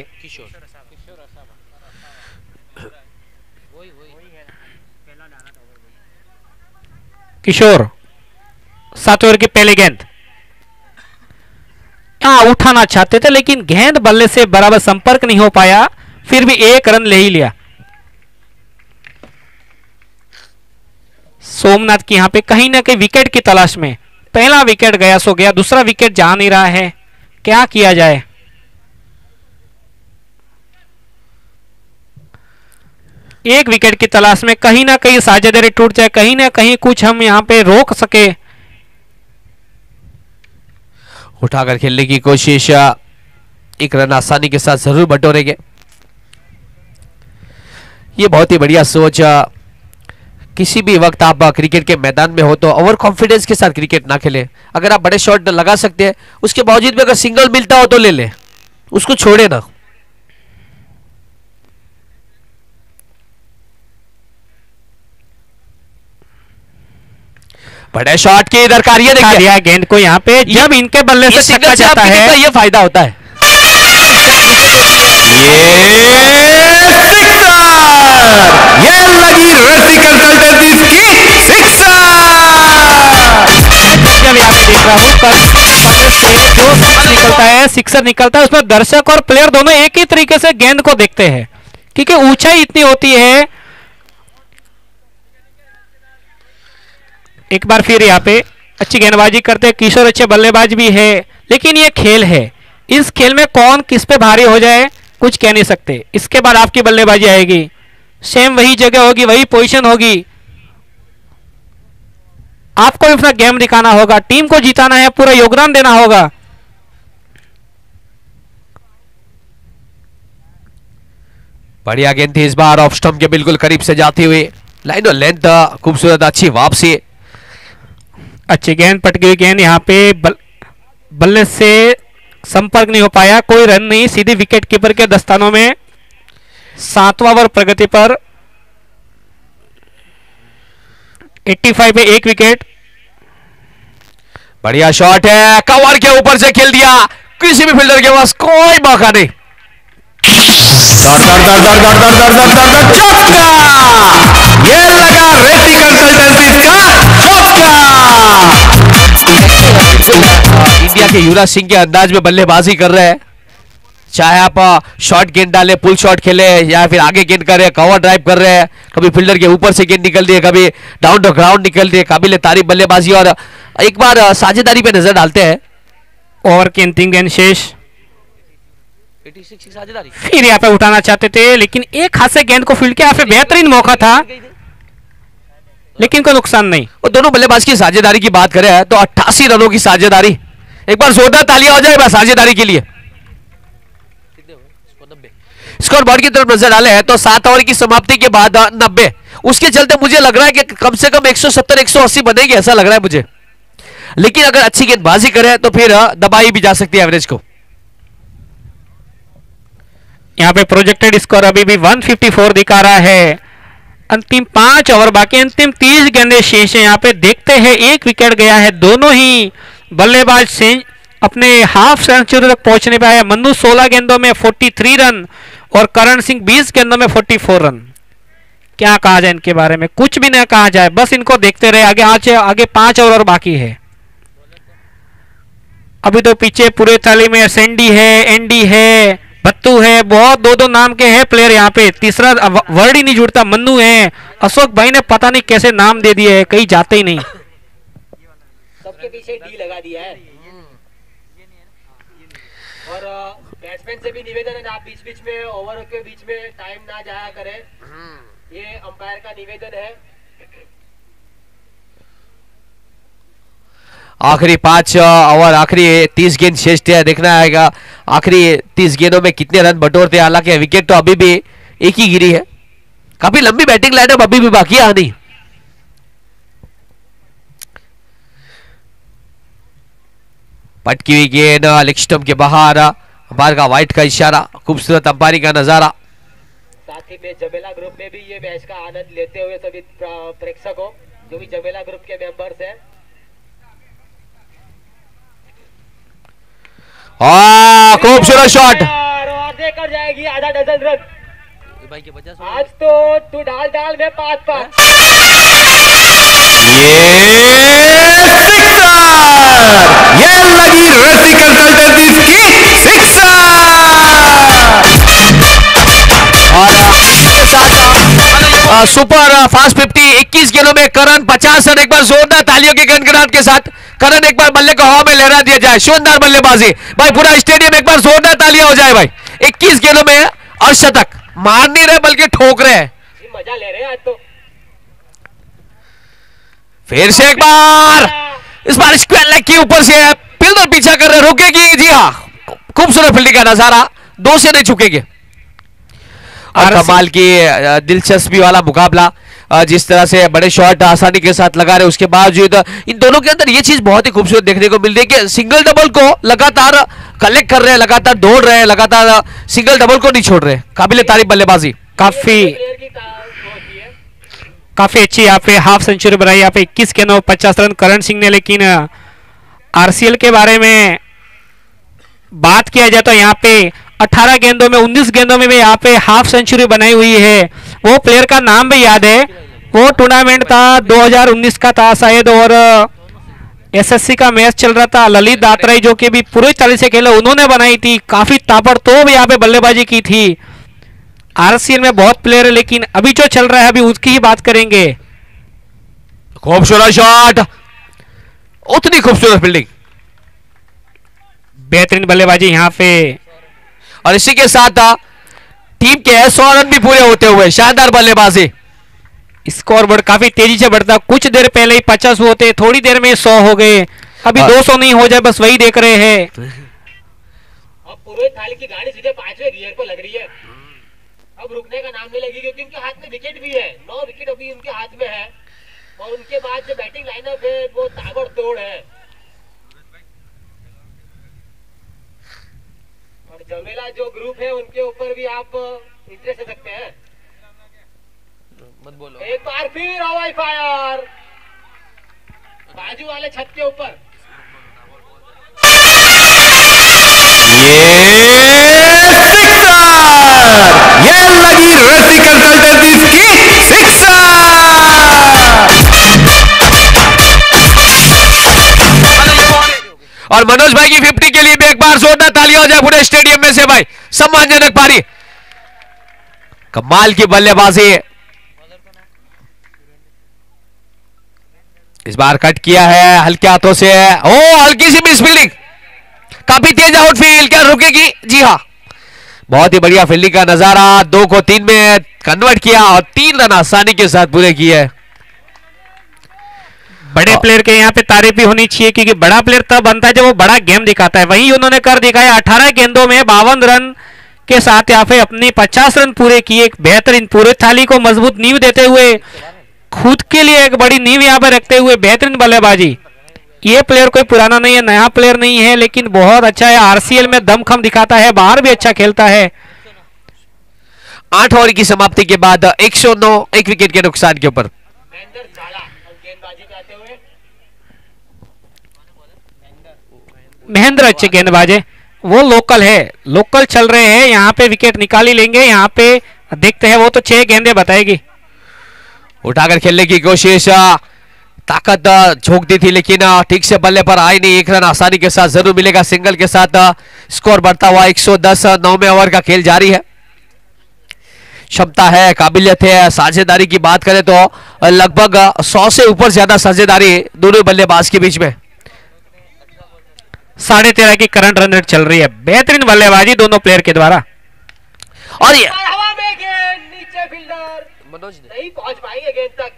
किशोर। 7वें ओवर की पहली गेंद उठाना चाहते थे लेकिन गेंद बल्ले से बराबर संपर्क नहीं हो पाया, फिर भी 1 रन ले ही लिया। सोमनाथ की यहां पे कहीं ना कहीं विकेट की तलाश में, पहला विकेट गया सो गया, दूसरा विकेट जा नहीं रहा है, क्या किया जाए? एक विकेट की तलाश में कहीं ना कहीं साझेदारी टूट जाए, कहीं ना कहीं कुछ हम यहां पे रोक सके। उठाकर खेलने की कोशिश, 1 रन आसानी के साथ जरूर बटोरेंगे। ये बहुत ही बढ़िया सोच। किसी भी वक्त आप क्रिकेट के मैदान में हो तो ओवर कॉन्फिडेंस के साथ क्रिकेट ना खेलें। अगर आप बड़े शॉट लगा सकते हैं, उसके बावजूद भी अगर सिंगल मिलता हो तो ले लें, उसको छोड़े ना। बड़े शॉट की दरकार ये देखिए गेंद को यहाँ पे जब इनके बल्ले से छक्का जाता है, ये फायदा होता है। ये लगी रसी कंसल्टेंसी की सिक्सर। जब यहाँ पे देख रहा हूँ बल्ले से जो निकलता है, सिक्सर निकलता है, उसमें दर्शक और प्लेयर दोनों एक ही तरीके से गेंद को देखते हैं क्योंकि ऊंचाई इतनी होती है। एक बार फिर यहाँ पे अच्छी गेंदबाजी करते हैं किशोर, अच्छे बल्लेबाज भी है, लेकिन ये खेल है, इस खेल में कौन किस पे भारी हो जाए कुछ कह नहीं सकते। इसके बाद आपकी बल्लेबाजी आएगी, सेम वही जगह होगी, वही पोजीशन होगी, आपको भी अपना गेम दिखाना होगा, टीम को जिताना है, पूरा योगदान देना होगा। बढ़िया गेंद थी इस बार, ऑफ स्टंप के बिल्कुल करीब से जाती हुई, लाइन और लेंथ खूबसूरत, अच्छी वापसी, अच्छी गेंद, पटकी हुई गेंद, यहाँ पे बल्ले से संपर्क नहीं हो पाया, कोई रन नहीं, सीधे विकेट कीपर के दस्तानों में। 7वां ओवर प्रगति पर, 85 पे 1 विकेट। बढ़िया शॉट है, कवर के ऊपर से खेल दिया, किसी भी फील्डर के पास कोई मौका नहीं। ये लगा रेती कंसल्टेंसी का चौका। इंडिया के युवराज सिंह के अंदाज में बल्लेबाजी कर रहे हैं, चाहे आप शॉर्ट गेंद डाले, पुल शॉट खेले या फिर आगे गेंद कर रहे हैं, कवर ड्राइव कर रहे हैं, कभी फील्डर के ऊपर से गेंद निकल रही है, कभी डाउन टू ग्राउंड निकल रही है, काबिल तारीफ बल्लेबाजी। और एक बार साझेदारी पे नजर डालते हैं, ओवर की अंतिम गेंद शेष, फिर यहाँ पे उठाना चाहते थे लेकिन एक हाथ से गेंद को फील्ड किया, यहाँ पे बेहतरीन मौका था लेकिन कोई नुकसान नहीं। और दोनों बल्लेबाज की साझेदारी की बात करें तो 88 रनों की साझेदारी, एक बार जोरदार तालियां हो जाए बस साझेदारी के लिए। स्कोर बोर्ड की तरफ नजर डाले हैं तो 7 ओवर की समाप्ति के बाद 90, उसके चलते मुझे लग रहा है कि कम से कम 170-180 बनेगी, ऐसा लग रहा है मुझे। लेकिन अगर अच्छी गेंदबाजी करें तो फिर दबाई भी जा सकती है एवरेज को। यहाँ पे प्रोजेक्टेड स्कोर अभी भी 154 दिखा रहा है, अंतिम 5 ओवर बाकी, अंतिम 30 गेंदें शेष है। यहाँ पे देखते हैं 1 विकेट गया है, दोनों ही बल्लेबाज अपने हाफ सेंचुरी तक पहुंचने पाए। मन्नू 16 गेंदों में 43 रन और करण सिंह 20 गेंदों में 44 रन। क्या कहा जाए इनके बारे में, कुछ भी ना कहा जाए, बस इनको देखते रहे, आगे 5 ओवर और बाकी है। अभी तो पीछे पूरे थाली में सैंडी है, एंडी है, बत्तू है, बहुत दो दो नाम के हैं प्लेयर यहाँ पे। तीसरा वर्ड ही नहीं जुड़ता, मन्नू है। अशोक भाई ने पता नहीं कैसे नाम दे दिए है, कहीं जाते ही नहीं। सबके पीछे डी लगा दिया है। और बैट्समैन से भी निवेदन है, आप बीच बीच में ओवर के बीच में टाइम ना जाया करें, ये अंपायर का निवेदन है। आखिरी 5 ओवर, आखिरी 30 गेंद शेष है। देखना आएगा आखिरी 30 गेंदों में कितने रन बटोरते हैं। हालांकि विकेट तो अभी भी एक ही गिरी है। काफी लंबी बैटिंग लाइनअप अभी भी बाकी है आनी। पटकी हुई गेंद लेग स्टंप के बाहर, अंपायर का वाइट का इशारा, खूबसूरत अंपायरिंग का नजारा। साथ ही में जमेला ग्रुप में भी ये मैच का आनंद लेते हुए सभी प्रेक्षकों, जो भी जमेला ग्रुप के मेंबर्स हैं। खूबसूरत शॉट, और देकर जाएगी आधा डजन रन। आज तो तू डाल डाल में 5-5। ये लगी रस्सी कंसल्टेंसीज की सिक्सर। और सुपर फास्ट 50, 21 गेंदों में करण 50 रन। एक बार जोरदार तालियों के गनगनाहट के साथ करण एक बार बल्ले को हवा में लहरा दिया जाए। शानदार बल्लेबाजी भाई, पूरा स्टेडियम एक बार जोरदार तालियां हो जाए भाई। 21 गेंदों में अर्धशतक, मार नहीं रहे बल्कि ठोक रहे हैं, मजा ले रहे हैं आज तो। फिर से एक बार, इस बार स्क्वायर लेग के ऊपर से फील्डर पीछा कर रहे, रुकेगी। जी हाँ, खूबसूरत फील्डिंग का नजारा, 2 से नहीं चुकेंगे। और कमाल की दिलचस्पी वाला मुकाबला, जिस तरह से बड़े शॉट आसानी के साथ लगा रहे, उसके बावजूद इन दोनों के अंदर ये चीज बहुत ही खूबसूरत देखने को मिल रही है कि सिंगल डबल को लगातार कलेक्ट कर रहे हैं, लगातार दौड़ रहे हैं, लगातार सिंगल डबल को नहीं छोड़ रहे। काबिल तारीफ बल्लेबाजी, काफी अच्छी यहाँ पे हाफ सेंचुरी बनाई। यहाँ पे 21 गेंदों 50 रन करण सिंह ने। लेकिन आरसीएल के बारे में बात किया जाए तो यहाँ पे 18 गेंदों में 19 गेंदों में भी यहाँ पे हाफ सेंचुरी बनाई हुई है। वो प्लेयर का नाम भी याद है, वो टूर्नामेंट था 2019 का था शायद, और एसएससी का मैच चल रहा था। ललित दातराई जो कि भी पूरे तरह से खेले, उन्होंने बनाई थी। काफी ताबड़तोड़ यहाँ पे बल्लेबाजी की थी। आरसीएल में बहुत प्लेयर है, लेकिन अभी जो चल रहा है अभी उसकी ही बात करेंगे। खूबसूरत शॉट, उतनी खूबसूरत फील्डिंग, बेहतरीन बल्लेबाजी यहाँ पे। और इसी के साथ टीम के 100 रन भी पूरे होते हुए शानदार बल्लेबाजी। स्कोर बोर्ड काफी तेजी से बढ़ता, कुछ देर पहले ही 50 होते, थोड़ी देर में 100 हो गए। अभी 200 नहीं हो जाए, बस वही देख रहे हैं। अब पूरे थाली की गाड़ी सीधे 5वें गियर पर लग रही है। अब रुकने का नाम नहीं लगेगी, क्योंकि उनके हाथ में विकेट भी है। 9 विकेट अभी उनके हाथ में है, और उनके बाद जो बैटिंग लाइनअप है वो ताबड़तोड़ है। और जमेला जो ग्रुप है उनके ऊपर भी आप इंटरेस्ट ले सकते हैं। मत बोलो। एक बार फिर हवाई फायर बाजू वाले छत के ऊपर। ये लगी रस्सी कंसल्टेंसीज की सिक्सर। और मनोज भाई की 50 के लिए भी एक बार जोरदार तालियां हो जाए पूरे स्टेडियम में से भाई। सम्मानजनक पारी, कमाल की बल्लेबाजी। इस बार कट किया है हल्के हाथों से, ओ हल्की सी मिस फील्डिंग, काफी तेज आउटफील्ड, क्या रुकेगी? जी हाँ, बहुत ही बढ़िया फील्डिंग का नजारा। 2 को 3 में कन्वर्ट किया और 3 रन आसानी के साथ पूरे किए। बड़े प्लेयर के यहाँ पे तारीफ भी होनी चाहिए, क्योंकि बड़ा प्लेयर तब बनता है जब वो बड़ा गेम दिखाता है। वही उन्होंने कर दिखाया। 18 गेंदों में 52 रन के साथ यहाँ पे अपने 50 रन पूरे किए। बेहतरीन, पूरे थाली को मजबूत नींव देते हुए, खुद के लिए एक बड़ी नींव यहाँ पे रखते हुए बेहतरीन बल्लेबाजी। ये प्लेयर कोई पुराना नहीं है, नया प्लेयर नहीं है, लेकिन बहुत अच्छा है। आरसीएल में दमखम दिखाता है, बाहर भी अच्छा खेलता है। 8 ओवर की समाप्ति के बाद 109, 1 विकेट के नुकसान के ऊपर महेंद्र अच्छे गेंदबाज है, वो लोकल है, लोकल चल रहे हैं। यहाँ पे विकेट निकाल ही लेंगे। यहाँ पे देखते हैं, वो तो 6 गेंदे बताएगी। उठाकर खेलने की कोशिश, ताकत झोंक दी थी, लेकिन ठीक से बल्ले पर आई नहीं। एक रन आसानी के साथ जरूर मिलेगा सिंगल के साथ। स्कोर बढ़ता हुआ 110। 9वें ओवर का खेल जारी है। क्षमता है, काबिलियत है। साझेदारी की बात करें तो लगभग 100 से ऊपर ज्यादा साझेदारी दोनों बल्लेबाज के बीच में। 13.5 की करंट रन रेट चल रही है। बेहतरीन बल्लेबाजी दोनों प्लेयर के द्वारा। और ये हवा में गेंद, नीचे फील्डर मनोज नहीं पहुंच पाएंगे गेंद तक।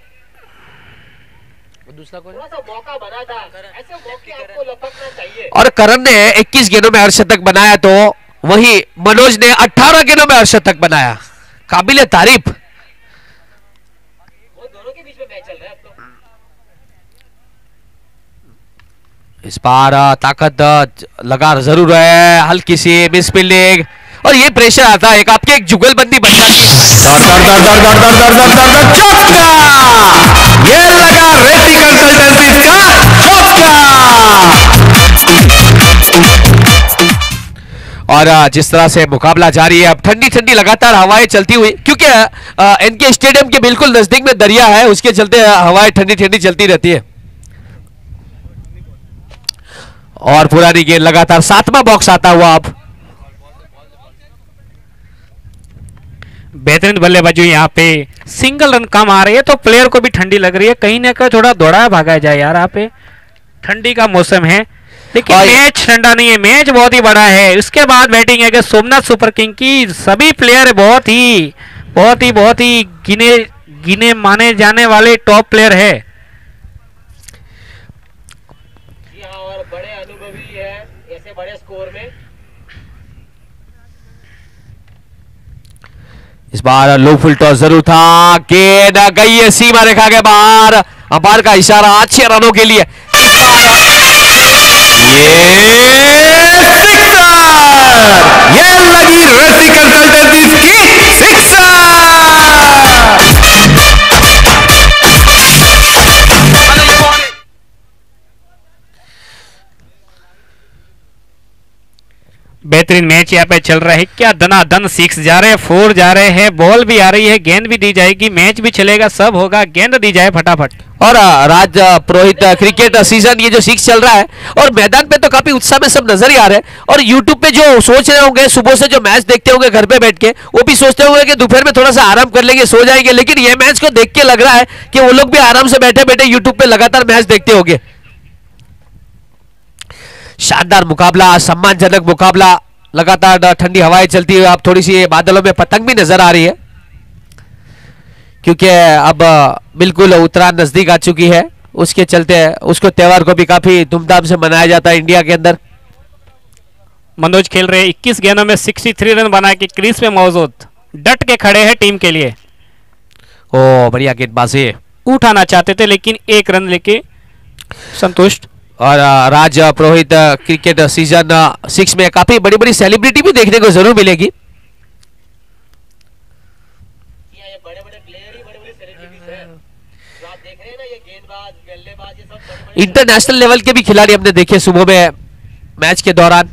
दूसरा कौन? थोड़ा सा मौका बना था, ऐसे मौके आपको लपकना चाहिए। और करण ने 21 गेंदों में अर्धशतक बनाया, तो वही मनोज ने 18 गेंदों में अर्धशतक बनाया। काबिले तारीफ। वो दोनों के बीच में मैच चल रहा है अब तो। इस बार ताकत लगा जरूर है। हल्की सी मिस फील्डिंग और ये प्रेशर आता है, एक आपके एक जुगलबंदी बन जाती है। ये लगा रेती कंसल्टेंसी का चौका। और जिस तरह से मुकाबला जारी है, अब ठंडी ठंडी लगातार हवाएं चलती हुई, क्योंकि इनके स्टेडियम के बिल्कुल नजदीक में दरिया है, उसके चलते हवाएं ठंडी ठंडी चलती रहती है। और पुरानी गेंद लगातार 7वां बॉक्स आता हुआ। अब बेहतरीन बल्लेबाजी यहाँ पे सिंगल रन कम आ रही है, तो प्लेयर को भी ठंडी लग रही है। कहीं ना कहीं थोड़ा दौड़ा भागा जाए यार। यहाँ पे ठंडी का मौसम है, लेकिन मैच ठंडा नहीं है, मैच बहुत ही बड़ा है। उसके बाद बैटिंग है कि सोमनाथ सुपर किंग की सभी प्लेयर बहुत ही गिने गिने माने जाने वाले टॉप प्लेयर है। जी हाँ, और बड़े अनुभवी है ऐसे बड़े स्कोर में। इस बार लो फुल टॉस जरूर था। गेंद गई है सीमा रेखा के बाहर। अंपायर का इशारा अच्छे रनों के लिए। ये लगी रेती कंसल्टेंसी की सिक्सर। बेहतरीन मैच यहाँ पे चल रहा है। क्या धनाधन 6 जा रहे हैं, 4 जा रहे हैं, बॉल भी आ रही है, गेंद भी दी जाएगी, मैच भी चलेगा, सब होगा। गेंद दी जाए फटाफट। और राज पुरोहित क्रिकेट सीजन ये जो 6 चल रहा है, और मैदान पे तो काफी उत्साह में सब नजर ही आ रहे हैं। और यूट्यूब पे जो सोच रहे होंगे, सुबह से जो मैच देखते होंगे घर पे बैठ के, वो भी सोचते होंगे कि दोपहर में थोड़ा सा आराम कर लेंगे, सो जाएंगे। लेकिन ये मैच को देख के लग रहा है कि वो लोग भी आराम से बैठे बैठे यूट्यूब पे लगातार मैच देखते होंगे। शानदार मुकाबला, सम्मानजनक मुकाबला। लगातार ठंडी हवाएं चलती हुई, अब थोड़ी सी बादलों में पतंग भी नजर आ रही है, क्योंकि अब बिल्कुल उत्तरायण नजदीक आ चुकी है। उसके चलते उसको त्योहार को भी काफी धूमधाम से मनाया जाता है इंडिया के अंदर। मनोज खेल रहे 21 गेंदों में 63 रन बना के क्रीज पे मौजूद, डट के खड़े हैं टीम के लिए। ओ बढ़िया गेंदबाजी। उठाना चाहते थे लेकिन 1 रन लेके संतुष्ट। और राज पुरोहित क्रिकेट सीजन 6 में काफी बड़ी बड़ी सेलिब्रिटी भी देखने को जरूर मिलेगी। ये बड़े बड़े प्लेयर ही बड़े बड़े सेलिब्रिटीज हैं जो आप देख रहे हैं ना। ये गेंदबाज, बल्लेबाज, ये सब बड़े इंटरनेशनल लेवल के भी खिलाड़ी हमने देखे सुबह में मैच के दौरान।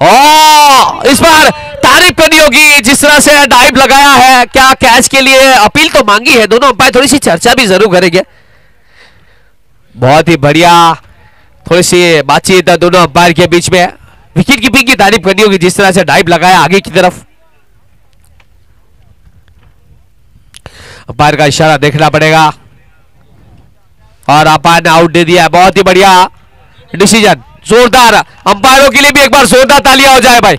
ओ इस बार तारीफ करनी होगी जिस तरह से डाइव लगाया है। क्या कैच के लिए अपील तो मांगी है, दोनों अंपायर थोड़ी सी चर्चा भी जरूर करेंगे। बहुत ही बढ़िया थोड़ी सी बातचीत दोनों अंपायर के बीच में। विकेट कीपिंग की तारीफ करनी होगी जिस तरह से डाइव लगाया आगे की तरफ। अंपायर का इशारा देखना पड़ेगा और अंपायर ने आउट दे दिया। बहुत ही बढ़िया डिसीजन, जोरदार। अंपायरों के लिए भी एक बार जोरदार तालियां हो जाए भाई।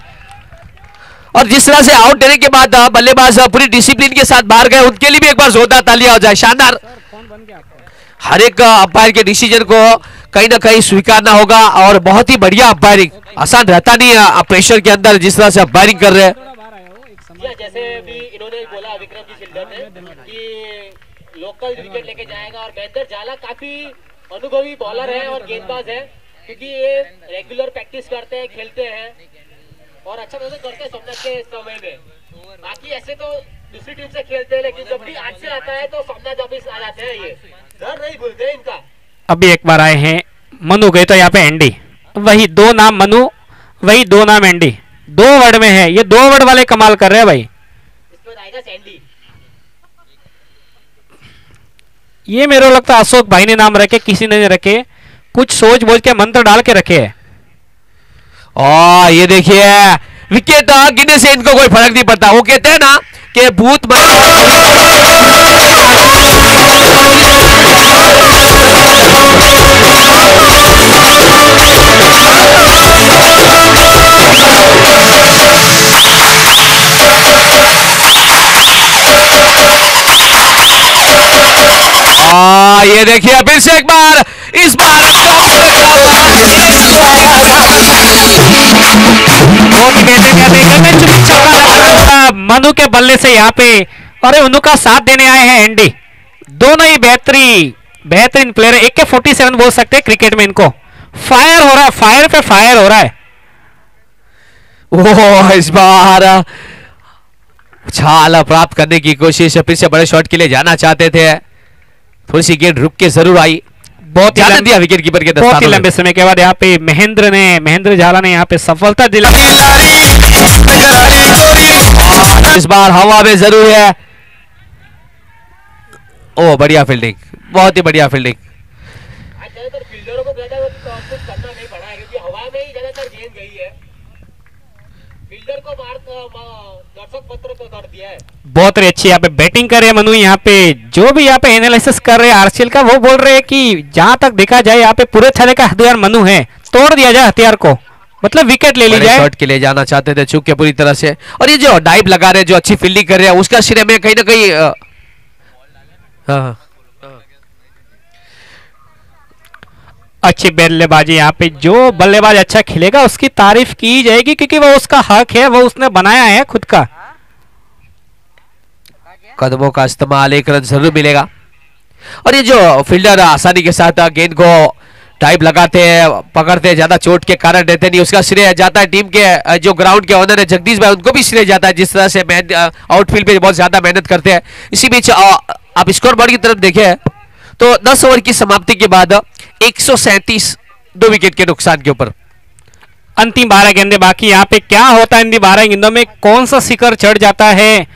और जिस तरह से आउट देने के बाद बल्लेबाज पूरी डिसिप्लिन के साथ बाहर गए, उनके लिए भी एक बार जोरदार तालियां हो जाए। शानदार। हर एक अंपायर के डिसीजन को कहीं ना कहीं स्वीकारना होगा और बहुत ही बढ़िया अंपायरिंग। आसान रहता नहीं है प्रेशर के अंदर जिस तरह से अंपायरिंग कर रहे हैं। जैसे भी इन्होंने बोला विक्रम जी शिल्डर ने कि लोकल विकेट लेके जाएगा। और महेंद्र जाला काफी अनुभवी बॉलर है और गेंदबाज है, क्योंकि ये रेगुलर प्रैक्टिस करते हैं, खेलते हैं और अच्छा प्रदर्शन करते हैं सोमनाथ के समय में। बाकी ऐसे तो दूसरी टीम से खेलते हैं, लेकिन जब भी आठ से आता है तो सोमनाथ वापिस आ जाते हैं। ये डर नहीं भूलते इनका। अभी एक बार आए हैं मनु, गए तो यहाँ पे एंडी। वही 2 नाम मनु, वही 2 नाम एंडी, 2 वर्ड में है। ये 2 वर्ड वाले कमाल कर रहे हैं भाई। इसमें आएगा सैंडी। ये मेरे को लगता है अशोक भाई ने नाम रखे, किसी ने नहीं रखे, कुछ सोच बोझ के मंत्र डाल के रखे है। ये देखिए विकेट गिरने से इनको कोई फर्क नहीं पड़ता। वो कहते हैं ना कि भूत ये देखिए फिर से एक बार, इस बार मनु के बल्ले से यहाँ पे, और उनका साथ देने आए हैं एंडी। दोनों ही बेहतरीन प्लेयर, AK-47 बोल सकते हैं क्रिकेट में इनको। फायर हो रहा है, फायर पे फायर हो रहा है। ओह इस बार छाल प्राप्त करने की कोशिश, फिर से बड़े शॉट के लिए जाना चाहते थे, थोड़ी सी गेंद रुक के जरूर आई, बहुत ध्यान दिया विकेट कीपर के बहुत ही लंबे समय के बाद यहाँ पे महेंद्र झाला ने यहाँ पे सफलता दिलाई। इस बार हवा में जरूर है। ओ बढ़िया फील्डिंग, बहुत ही बढ़िया फील्डिंग। ज्यादातर फील्डरों को ज्यादा कुछ करना नहीं पड़ा है क्योंकि हवा में ही ज्यादातर गेंद गई है। फील्डर को दर्शक पत्र को कर दिया है। बहुत ही अच्छी यहाँ पे बैटिंग कर रहे हैं मनु। यहाँ पे जो भी यहाँ पे एनालिसिस कर रहे हैं आरसीएल का, वो बोल रहे हैं कि जहां तक देखा जाए यहाँ पे पूरे तरह का हथियार मनु है, तोड़ दिया जाए हथियार को, मतलब विकेट ले ली जाए। शॉट के लिए जाना चाहते थे, चूक के पूरी तरह से। और ये जो डाइव लगा रहे हैं, जो अच्छी फील्डिंग कर रहे हैं, उसका श्रेय में कहीं ना कहीं अच्छी बल्लेबाजी। यहाँ पे जो बल्लेबाज अच्छा खेलेगा उसकी तारीफ की जाएगी, क्योंकि वो उसका हक है, वो उसने बनाया है खुद का। कदमों का इस्तेमाल, एक रन जरूर मिलेगा। और ये जो फील्डर आसानी के साथ गेंद को टाइप लगाते हैं, पकड़ते हैं, ज्यादा चोट के कारण देते नहीं, उसका श्रेय जाता है टीम के जो ग्राउंड के ओनर है जगदीश भाई, उनको भी श्रेय जाता है, जिस तरह से आउटफील्ड पे बहुत ज्यादा मेहनत करते हैं। इसी बीच आप स्कोर बोर्ड की तरफ देखें तो 10 ओवर की समाप्ति के बाद 137 2 विकेट के नुकसान के ऊपर। अंतिम 12 गेंदे बाकी। यहाँ पे क्या होता है इन 12 गेंदों में, कौन सा शिखर चढ़ जाता है?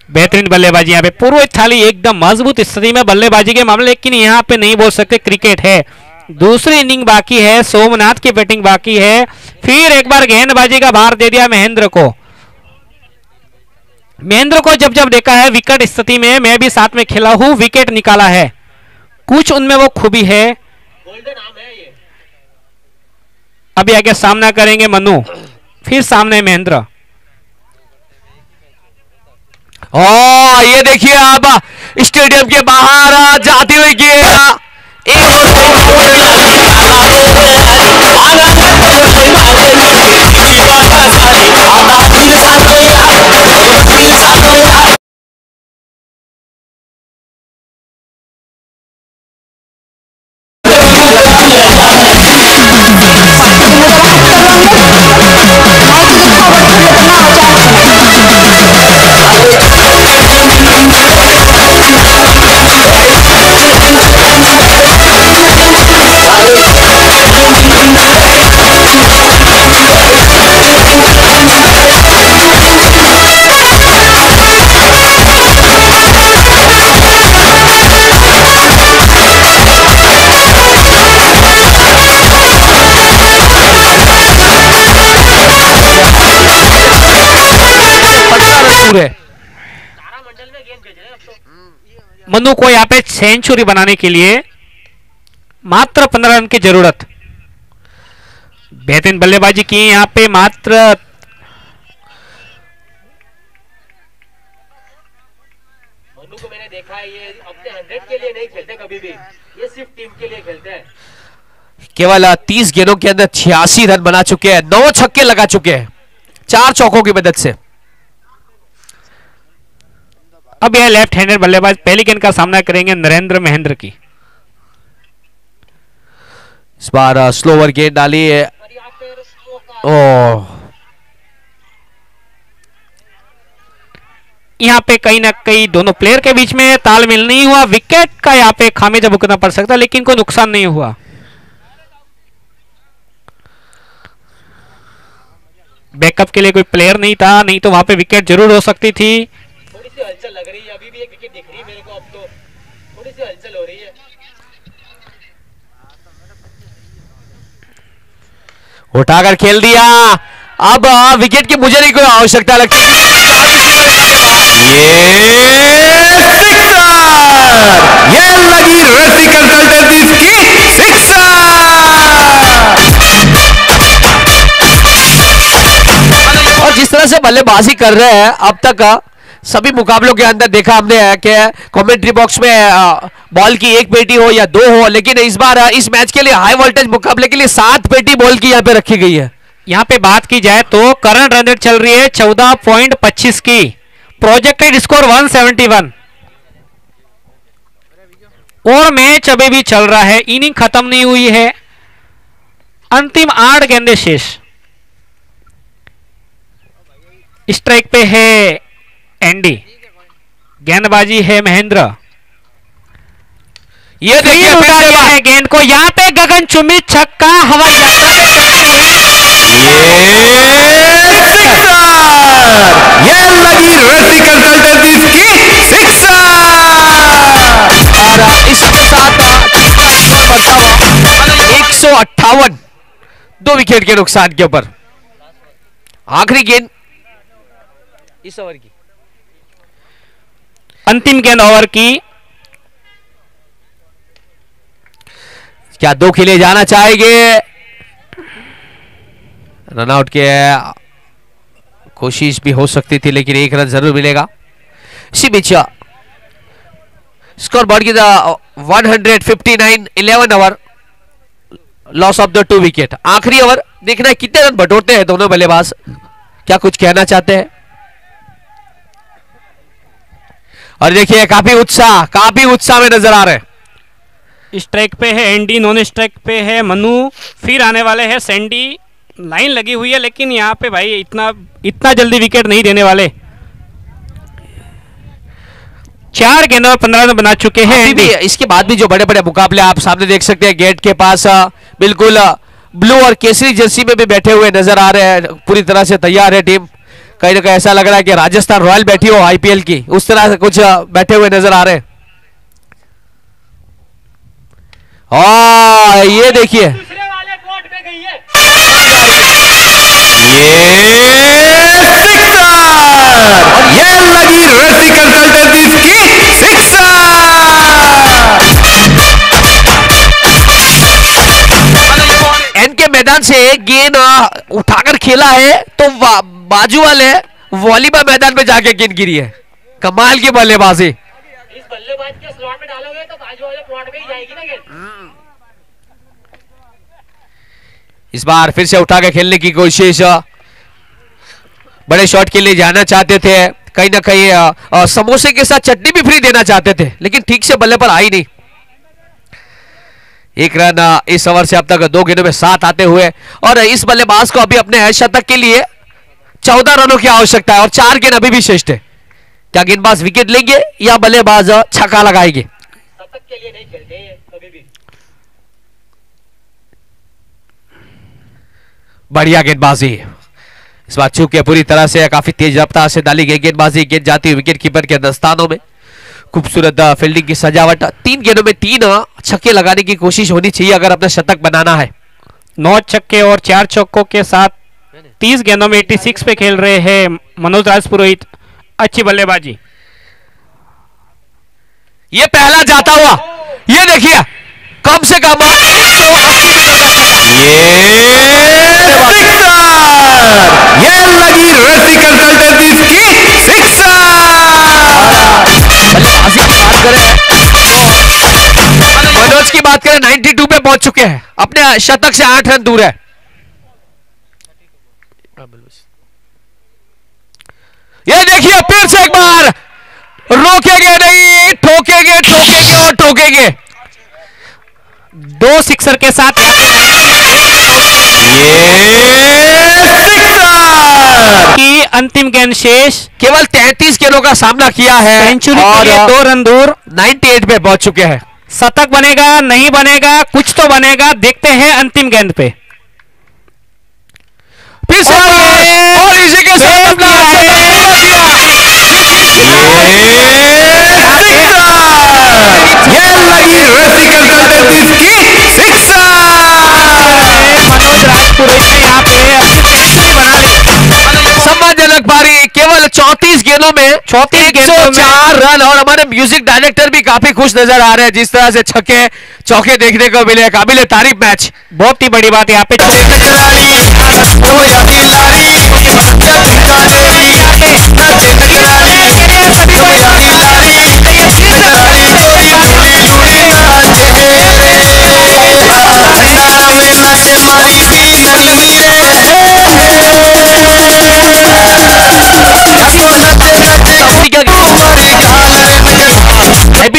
बेहतरीन बल्लेबाजी यहाँ पे, पूर्व थाली एकदम मजबूत स्थिति में बल्लेबाजी के मामले, लेकिन यहाँ पे नहीं बोल सकते क्रिकेट है। दूसरी इनिंग बाकी है, सोमनाथ की बैटिंग बाकी है। फिर एक बार गेंदबाजी का भार दे दिया महेंद्र को। महेंद्र को जब जब देखा है विकेट स्थिति में, मैं भी साथ में खेला हूं, विकेट निकाला है, कुछ उनमें वो खूबी है। गोल्डन आर्म है ये। अभी आगे सामना करेंगे मनु, फिर सामने महेंद्र। ये देखिए आप स्टेडियम के बाहर जाती हुई गेंद, तारामंडल में गेंद भेज रहे हैं अब तो। मनु को यहाँ पे सेंचुरी बनाने के लिए मात्र 15 रन की जरूरत। बेहतरीन बल्लेबाजी की यहाँ पे, मात्र मनु को मैंने देखा है, ये अपने 100 के लिए नहीं खेलते कभी भी, ये सिर्फ टीम के लिए खेलते हैं। केवल 30 गेंदों के अंदर 86 रन बना चुके हैं, 9 छक्के लगा चुके हैं 4 चौकों की मदद से। अब यह लेफ्ट हैंडेड बल्लेबाज पहली गेंद का सामना करेंगे नरेंद्र महेंद्र की। इस बार स्लोवर गेंद डाली है। यहाँ पे कहीं ना कहीं दोनों प्लेयर के बीच में तालमेल नहीं हुआ, विकेट का यहाँ पे खामियाजा भुगतना पड़ सकता, लेकिन कोई नुकसान नहीं हुआ। बैकअप के लिए कोई प्लेयर नहीं था, नहीं तो वहां पे विकेट जरूर हो सकती थी। थोड़ी सी हलचल लग रही है, अभी भी एक विकेट दिख रही है मेरे को, अब तो थोड़ी सी हलचल हो रही है। उठाकर खेल दिया। अब विकेट की मुझे नहीं कोई आवश्यकता लगती। ये लगी रस्सी कंसल्टेंसी की सिक्सर। और जिस तरह से बल्लेबाजी कर रहे हैं अब तक सभी मुकाबलों के अंदर देखा हमने है कि कमेंट्री बॉक्स में बॉल की एक पेटी हो या दो हो, लेकिन इस बार इस मैच के लिए हाई वोल्टेज मुकाबले के लिए 7 पेटी बॉल की यहाँ पे रखी गई है। यहाँ पे बात की जाए तो करंट रन रेट चल रही है 14.25 की, प्रोजेक्टेड स्कोर 171 और मैच अभी भी चल रहा है, इनिंग खत्म नहीं हुई है। अंतिम 8 गेंदें शेष। स्ट्राइक पे है एंडी, गेंदबाजी है महेंद्र। ये देखिए उड़ा दिया है गेंद को, यहाँ पे गगनचुंबी छक्का हवाई यात्रा में चलती हुई। ये लगी रस्सी कंसल्टेंसी की सिक्सर। और इसके साथ 158 2 विकेट के नुकसान के ऊपर। आखिरी गेंद इस ओवर की, अंतिम गेंद ओवर की। क्या 2 खेले जाना चाहेंगे? रनआउट के कोशिश भी हो सकती थी, लेकिन 1 रन जरूर मिलेगा। इसी बीच स्कोर बोर्ड की 159 11 over, loss of the 2 wicket. आखिरी ओवर देखना है कितने रन बटोरते हैं दोनों बल्लेबाज, क्या कुछ कहना चाहते हैं। और देखिए काफी उत्साह में नजर आ रहे हैं। स्ट्राइक पे है एंडी, नॉन स्ट्राइक पे है मनु, फिर आने वाले हैं सैंडी। लाइन लगी हुई है, लेकिन यहाँ पे भाई इतना जल्दी विकेट नहीं देने वाले। 4 गेंदों में 15 रन बना चुके हैं एंडी। इसके बाद भी जो बड़े बड़े मुकाबले आप सामने देख सकते हैं, गेट के पास बिल्कुल ब्लू और केसरी जर्सी में भी बैठे हुए नजर आ रहे हैं, पूरी तरह से तैयार है टीम। कहीं ना कहीं ऐसा लग रहा है कि राजस्थान रॉयल बैठी हो आईपीएल की, उस तरह से कुछ बैठे हुए नजर आ रहे हैं। ये देखिए दूसरे वाले कोर्ट पे गई है। ये लगी रस्सी कंसल्टेंसी की सिक्सर। एन के मैदान से गेंद उठाकर खेला है तो बाजू वाले वॉलीबॉल मैदान में जाके गेंद गिरी है। कमाल की बल्लेबाजी। इस बल्लेबाज के स्लॉट में डालोगे तो बाजू वाले प्लॉट में ही जाएगी ना गेंद। इस बार फिर से उठा के खेलने की कोशिश, बड़े शॉट के लिए जाना चाहते थे, कहीं ना कहीं समोसे के साथ चटनी भी फ्री देना चाहते थे, लेकिन ठीक से बल्ले पर आई नहीं। 1 रन इस ओवर से अब तक 2 गेंदों में 7 आते हुए, और इस बल्लेबाज को अभी अपने शतक के लिए 14 रनों की आवश्यकता है और 4 गेंद अभी भी शेष है। क्या गेंदबाज विकेट लेंगे या बल्लेबाज छक्का लगाएंगे? शतक के लिए नहीं खेलते हैं कभी भी। बढ़िया गेंदबाजी इस बार चूक के पूरी तरह से काफी तेज रफ्तार से डाली गई गेंदबाजी, गेंद जाती हुई विकेट कीपर के दस्तानों में। खूबसूरत फील्डिंग की सजावट। 3 गेंदों में 3 छक्के लगाने की कोशिश होनी चाहिए अगर अपना शतक बनाना है। 9 छक्के और 4 चौकों के साथ 30 गेंदों में 86 पे खेल रहे हैं मनोज राजपुरोहित। अच्छी बल्लेबाजी। ये पहला जाता हुआ, ये देखिए कम से कम ये लगी रस्सी कंसल्टेंसी की सिक्सर। मनोज की बात करें 92 पे पहुंच चुके हैं, अपने शतक से 8 रन दूर है। ये देखिए फिर से एक बार रोकेंगे नहीं, ठोकेंगे ठोकेंगे और ठोकेंगे। 2 सिक्सर के साथ की अंतिम गेंद शेष। केवल 33 गेंदों का सामना किया है सेंचुरी और के लिए 2 रन दूर। 98 पे पहुंच चुके हैं। शतक बनेगा नहीं बनेगा, कुछ तो बनेगा, देखते हैं अंतिम गेंद पे। फिर से और इसी के साथ अपना सम्मानजनक पारी केवल 34 गेंदों में 104 रन। और हमारे म्यूजिक डायरेक्टर भी काफी खुश नजर आ रहे हैं जिस तरह से छक्के चौके देखने को मिले। काबिल तारीफ मैच, बहुत ही बड़ी बात है यहाँ पे।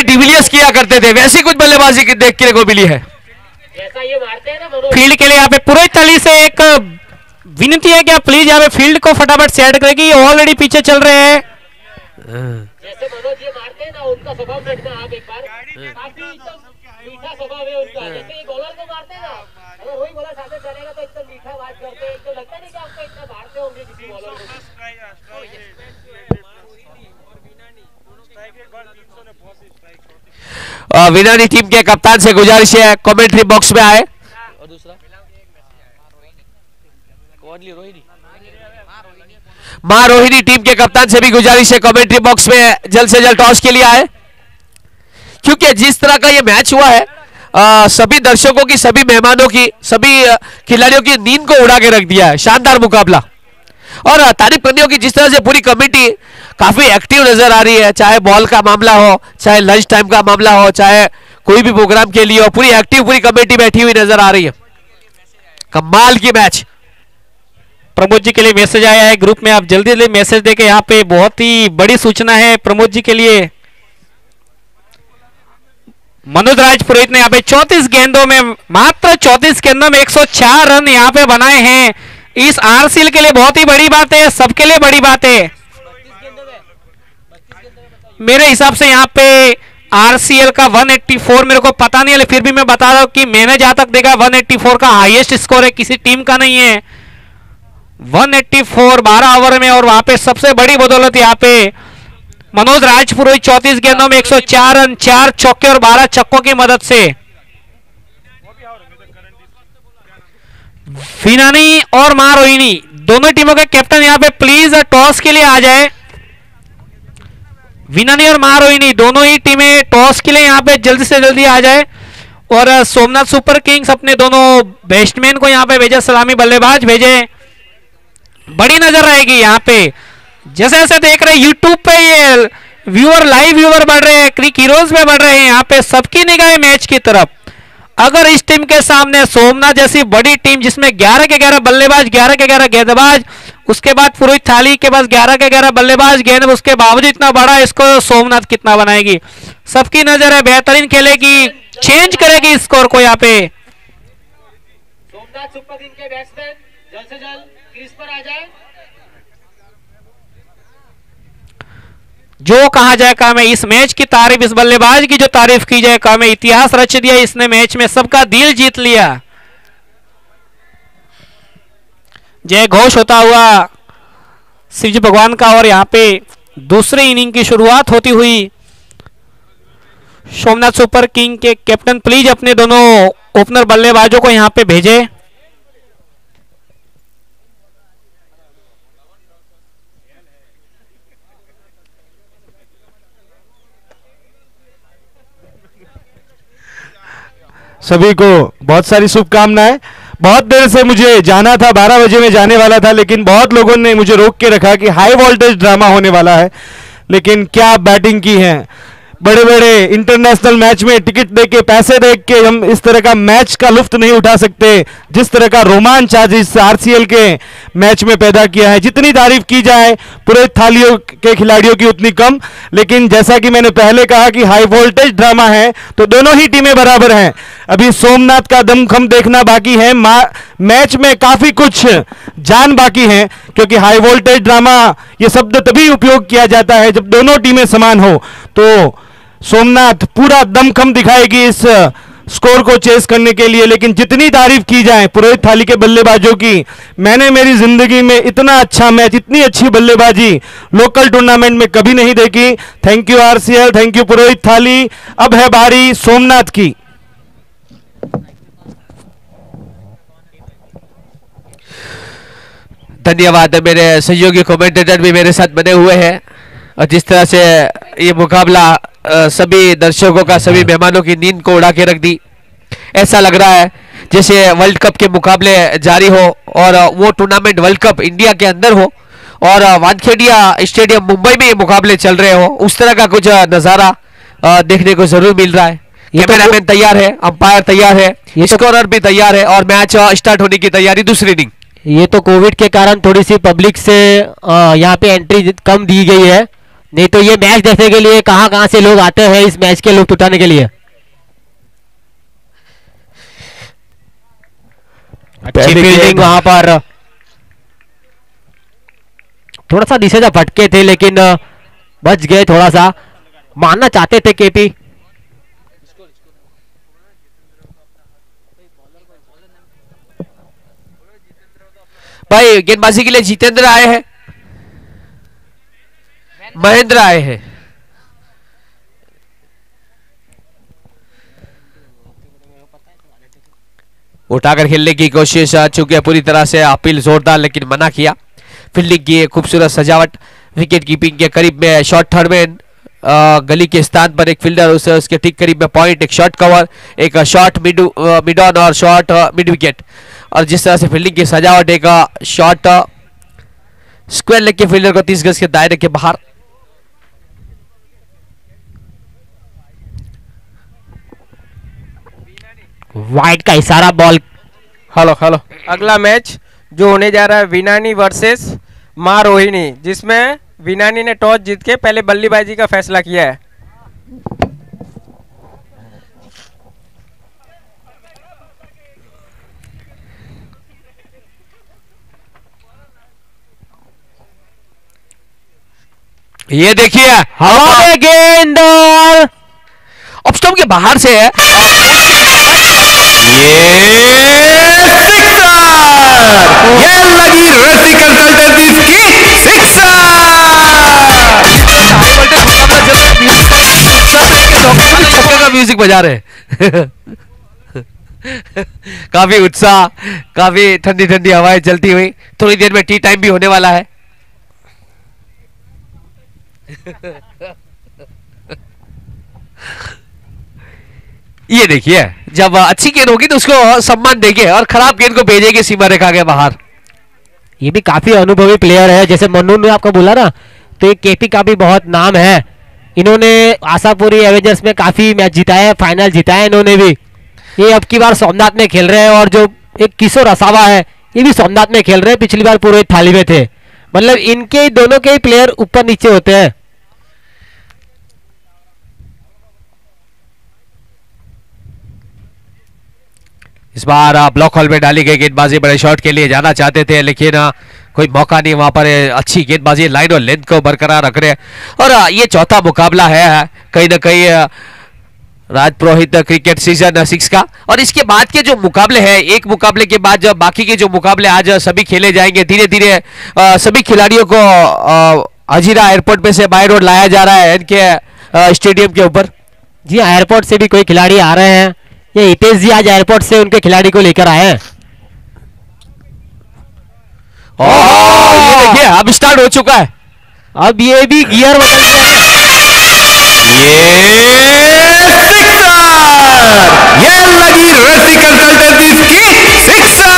डिविलियर्स किया करते थे वैसी कुछ बल्लेबाजी देखने को मिली है। जैसा ये मारते हैं ना मनोज, फील्ड के लिए यहाँ पे पूरे तली से एक विनती है कि आप प्लीज यहाँ पे फील्ड को फटाफट सेट करेगी, ऑलरेडी पीछे चल रहे हैं। जैसे मनोज ये मारते हैं ना उनका स्वभाव देखना आप एक बार, काफी एकदम मीठा स्वभाव है उनका। जैसे ये बॉलर को मारते हैं ना, अगर वही बॉलर सामने चलेगा तो एकदम मीठा बात करते हैं, तो लगता नहीं कि आपको इतना मारते होंगे किसी बॉलर को। विनानी टीम के कप्तान से गुजारिश है कमेंट्री बॉक्स में आए। और दूसरा मां रोहिणी टीम के कप्तान से भी गुजारिश है कमेंट्री बॉक्स में जल्द से जल्द टॉस के लिए आए, क्योंकि जिस तरह का ये मैच हुआ है सभी दर्शकों की, सभी मेहमानों की, सभी खिलाड़ियों की नींद को उड़ा के रख दिया है। शानदार मुकाबला और तारीफ करनी होगी जिस तरह से पूरी कमेटी काफी एक्टिव नजर आ रही है, चाहे बॉल का मामला हो, चाहे लंच टाइम का मामला हो, चाहे कोई भी प्रोग्राम के लिए हो, पूरी एक्टिव पूरी कमेटी बैठी हुई नजर आ रही है। कमाल की मैच। प्रमोद जी के लिए मैसेज आया है ग्रुप में, आप जल्दी जल्दी मैसेज देके, यहाँ पे बहुत ही बड़ी सूचना है प्रमोद जी के लिए। मनोज राज पुरोहित ने यहाँ पे 34 गेंदों में, मात्र 34 गेंदों में 104 रन यहाँ पे बनाए हैं। इस आरसीएल के लिए बहुत ही बड़ी बात है, सबके लिए बड़ी बात है। मेरे हिसाब से यहाँ पे आरसीएल का 184 मेरे को पता नहीं है, फिर भी मैं बता रहा हूं कि मैंने जहां तक देखा 184 का हाईएस्ट स्कोर है, किसी टीम का नहीं है। 184 12 ओवर में, और वहां पे सबसे बड़ी बदौलत यहाँ पे मनोज राजपुरोहित 34 गेंदों में 104 रन, 4 चौके और 12 छक्कों की मदद से। विनानी और मां रोहिणी दोनों टीमों के कैप्टन यहाँ पे प्लीज टॉस के लिए आ जाए। विनानी और मां रोहिणी दोनों ही टीमें टॉस के लिए यहाँ पे जल्दी से जल्दी आ जाए। और सोमनाथ सुपर किंग्स अपने दोनों बैट्समैन को यहाँ पे भेजे, सलामी बल्लेबाज भेजे। बड़ी नजर रहेगी यहाँ पे, जैसे जैसे देख रहे यूट्यूब पे ये व्यूअर, लाइव व्यूअर बढ़ रहे हैं, क्रिक हीरोज में बढ़ रहे हैं, यहाँ पे सबकी निगाहें मैच की तरफ। अगर इस टीम के सामने सोमनाथ जैसी बड़ी टीम जिसमें 11 के 11 बल्लेबाज, 11 के 11 गेंदबाज, उसके बाद पुरोहित थाली के पास 11 के 11 बल्लेबाज गेंद, उसके बावजूद इतना बड़ा इसको सोमनाथ कितना बनाएगी, सबकी नजर है। बेहतरीन खेलेगी, चेंज करेगी स्कोर को यहाँ पे। सोमनाथ सुपर किंग के बैट्समैन जल्द से जल्द क्रीज पर आ जाए। जो कहा जाए काम है, इस मैच की तारीफ, इस बल्लेबाज की जो तारीफ की जाए काम है, इतिहास रच दिया इसने मैच में, सबका दिल जीत लिया। जय घोष होता हुआ शिवजी भगवान का। और यहाँ पे दूसरे इनिंग की शुरुआत होती हुई सोमनाथ सुपर किंग के कैप्टन प्लीज अपने दोनों ओपनर बल्लेबाजों को यहाँ पे भेजे। सभी को बहुत सारी शुभकामनाएं। बहुत देर से मुझे जाना था, 12 बजे में जाने वाला था, लेकिन बहुत लोगों ने मुझे रोक के रखा कि हाई वोल्टेज ड्रामा होने वाला है। लेकिन क्या बैटिंग की है, बड़े बड़े इंटरनेशनल मैच में टिकट देके, पैसे देख के हम इस तरह का मैच का लुफ्त नहीं उठा सकते जिस तरह का रोमांच आज इस आरसीएल के मैच में पैदा किया है। जितनी तारीफ की जाए पुरोहित थालियों के खिलाड़ियों की उतनी कम। लेकिन जैसा कि मैंने पहले कहा कि हाई वोल्टेज ड्रामा है, तो दोनों ही टीमें बराबर हैं। अभी सोमनाथ का दमखम देखना बाकी है, मैच में काफी कुछ जान बाकी है, क्योंकि हाई वोल्टेज ड्रामा ये शब्द तभी उपयोग किया जाता है जब दोनों टीमें समान हो। तो सोमनाथ पूरा दमखम दिखाएगी इस स्कोर को चेस करने के लिए। लेकिन जितनी तारीफ की जाए पुरोहित थाली के बल्लेबाजों की, मैंने मेरी जिंदगी में इतना अच्छा मैच, इतनी अच्छी बल्लेबाजी लोकल टूर्नामेंट में कभी नहीं देखी। Thank you RCL, thank you Purohit Thali. अब है बारी सोमनाथ की। धन्यवाद। मेरे सहयोगी कमेंटेटर भी मेरे साथ बने हुए हैं और जिस तरह से ये मुकाबला सभी दर्शकों का, सभी मेहमानों की नींद को उड़ा के रख दी। ऐसा लग रहा है जैसे वर्ल्ड कप के मुकाबले जारी हो और वो टूर्नामेंट वर्ल्ड कप इंडिया के अंदर हो और वानखेड़िया स्टेडियम मुंबई में ये मुकाबले चल रहे हो। उस तरह का कुछ नज़ारा देखने को जरूर मिल रहा है। कैमरामैन तैयार है, अंपायर तैयार है, स्कोरर भी तैयार है और मैच स्टार्ट होने की तैयारी दूसरी इनिंग। ये तो कोविड के कारण थोड़ी सी पब्लिक से यहाँ पे एंट्री कम दी गई है, नहीं तो ये मैच देखने के लिए कहां कहां से लोग आते हैं इस मैच के लुत्फ उठाने के लिए। अच्छी फील्डिंग वहां पर, थोड़ा सा दिशा फटके थे लेकिन बच गए। थोड़ा सा मारना चाहते थे केपी। भाई गेंदबाजी के लिए जितेंद्र आए हैं, महेंद्र आए हैं। उठाकर खेलने की कोशिश, चूंकि पूरी तरह से अपील जोरदार लेकिन मना किया। फील्डिंग की खूबसूरत सजावट, विकेट कीपिंग के करीब में शॉर्ट थर्ड मैन, गली के स्थान पर एक फील्डर, उसके ठीक करीब में पॉइंट, एक शॉर्ट कवर, एक शॉर्ट मिड ऑन और शॉर्ट मिड विकेट। और जिस तरह से फील्डिंग की सजावट, एक शॉर्ट स्क्वायर लेग के फील्डर को 30 गज के दायरे के बाहर। वाइड का इशारा बॉल। हेलो हेलो, अगला मैच जो होने जा रहा है विनानी वर्सेस मां रोहिणी, जिसमें विनानी ने टॉस जीत के पहले बल्लेबाजी का फैसला किया है। ये देखिए हवा में गेंद और ऑफ स्टंप के बाहर से है। ये लगी रस्सी कंसल्टेंसी की सिक्सर। का म्यूजिक बजा रहे काफी उत्साह, काफी ठंडी ठंडी हवाएं चलती हुई। थोड़ी देर में टी टाइम भी होने वाला है। ये देखिए, जब अच्छी गेंद होगी तो उसको सम्मान देंगे और खराब गेंद को भेजेंगे सीमा रेखा के बाहर। ये भी काफी अनुभवी प्लेयर है, जैसे मन्नू ने आपको बोला ना, तो ये केपी का भी बहुत नाम है। इन्होंने आशापुरी एवेंजर्स में काफी मैच जिताया है, फाइनल जिताया है इन्होंने भी। ये अब की बार सोमनाथ में खेल रहे हैं और जो एक किशोर असावा है ये भी सोमनाथ में खेल रहे हैं, पिछली बार पुरोहित थाली में थे। मतलब इनके दोनों के ही प्लेयर ऊपर नीचे होते हैं। इस बार ब्लॉक हॉल में डाली गई गेंदबाजी, बड़े शॉट के लिए जाना चाहते थे लेकिन कोई मौका नहीं वहां पर। अच्छी गेंदबाजी, लाइन और लेंथ को बरकरार रख रहे हैं और ये चौथा मुकाबला है कहीं ना कहीं राज पुरोहित क्रिकेट सीजन 6 का। और इसके बाद के जो मुकाबले हैं, एक मुकाबले के बाद जब बाकी के जो मुकाबले आज सभी खेले जाएंगे, धीरे धीरे सभी खिलाड़ियों को हजीरा एयरपोर्ट पे से बाय रोड लाया जा रहा है इनके स्टेडियम के ऊपर। जी एयरपोर्ट से भी कोई खिलाड़ी आ रहे हैं। ये हितेश जी आज एयरपोर्ट से उनके खिलाड़ी को लेकर आए हैं। ये देखिए अब स्टार्ट हो चुका है। अब ये भी गियर बदल गया है। ये लगी रस्सी कंसल्टेंसी की सिक्सर।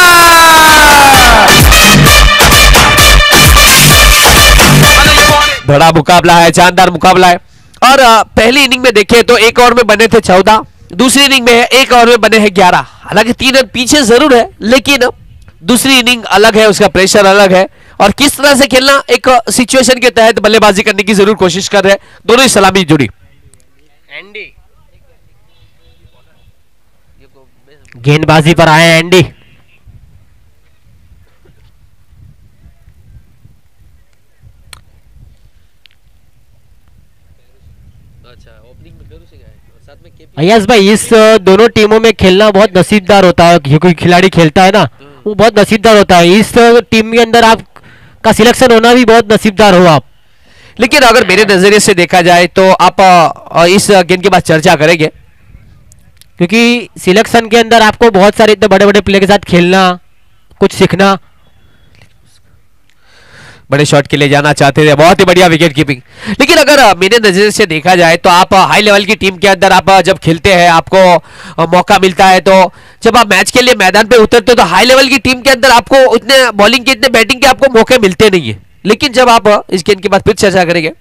बड़ा मुकाबला है, शानदार मुकाबला है। और पहली इनिंग में देखें तो एक ओवर में बने थे 14, दूसरी इनिंग में एक ओवर में बने हैं 11। हालांकि 3 रन पीछे जरूर है लेकिन दूसरी इनिंग अलग है, उसका प्रेशर अलग है और किस तरह से खेलना, एक सिचुएशन के तहत बल्लेबाजी करने की जरूर कोशिश कर रहे हैं। दोनों ही सलामी जुड़ी। गेंदबाजी पर आए हैं एंडी। यस भाई, इस दोनों टीमों में खेलना बहुत नसीबदार होता है। कोई खिलाड़ी खेलता है ना, वो बहुत नसीबदार होता है। इस टीम के अंदर आप का सिलेक्शन होना भी बहुत नसीबदार हो आप। लेकिन अगर मेरे नजरिए से देखा जाए तो आप इस गेम के बाद चर्चा करेंगे, क्योंकि सिलेक्शन के अंदर आपको बहुत सारे इतने बड़े बड़े प्लेयर के साथ खेलना, कुछ सीखना। बड़े शॉट के लिए जाना चाहते थे, बहुत ही बढ़िया विकेट कीपिंग। लेकिन अगर मेरे नजर से देखा जाए तो आप हाई लेवल की टीम के अंदर आप जब खेलते हैं, आपको मौका मिलता है, तो जब आप मैच के लिए मैदान पे उतरते हो तो हाई लेवल की टीम के अंदर आपको इतने बॉलिंग के, इतने बैटिंग के आपको मौके मिलते नहीं है। लेकिन जब आप इस गेम के बाद फिर चर्चा करेंगे,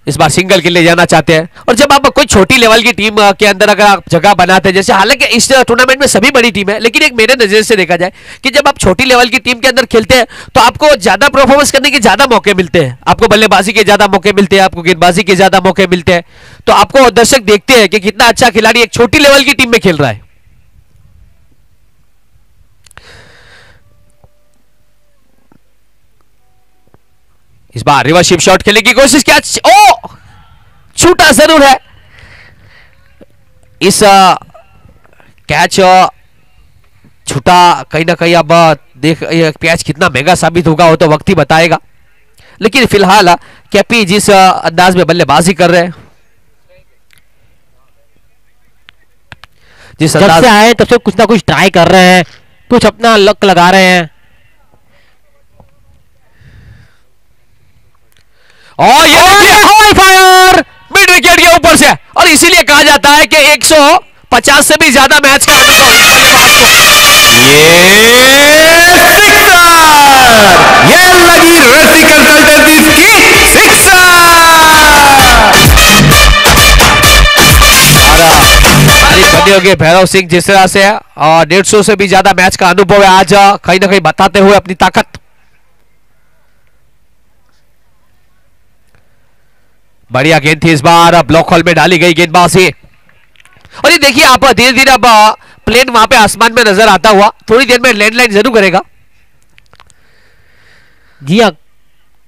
इस बार सिंगल के लिए जाना चाहते हैं, और जब आप कोई छोटी लेवल की टीम के अंदर अगर आप जगह बनाते हैं, जैसे हालांकि इस टूर्नामेंट में सभी बड़ी टीम है, लेकिन एक मेरे नजर से देखा जाए कि जब आप छोटी लेवल की टीम के अंदर खेलते हैं तो आपको ज्यादा परफॉर्मेंस करने के ज्यादा मौके मिलते हैं, आपको बल्लेबाजी के ज्यादा मौके मिलते हैं, आपको गेंदबाजी के ज्यादा मौके मिलते हैं। तो आपको दर्शक देखते हैं कि कितना अच्छा खिलाड़ी एक छोटी लेवल की टीम में खेल रहा है। इस बार रिवर्स शिप शॉट खेलने की कोशिश किया, ओ छूटा जरूर है। इस कैच छूटा, कहीं ना कहीं अब देख कैच कितना महंगा साबित होगा वो तो वक्त ही बताएगा। लेकिन फिलहाल कैपी जिस अंदाज में बल्लेबाजी कर रहे हैं, जिस जब अंदाज से आए तब से कुछ ना कुछ ट्राई कर रहे हैं, कुछ अपना लक लगा रहे हैं। और ये देखिए फायर मिड विकेट के ऊपर से, और इसीलिए कहा जाता है कि 150 से भी ज्यादा मैच का अनुभव इस बल्लेबाज को। ये लगी रस्सी कंसल्टेंसी की सिक्सर। बने होंगे भैरव सिंह जिस तरह से, और 150 से भी ज्यादा मैच का अनुभव है आज, कहीं ना कहीं बताते हुए अपनी ताकत। बढ़िया गेंद थी इस बार, ब्लॉक होल में डाली गई गेंदबाजी। और ये देखिए आप धीरे धीरे अब प्लेन वहां पे आसमान में नजर आता हुआ, थोड़ी देर में लैंडलाइन जरूर करेगा। जी हाँ,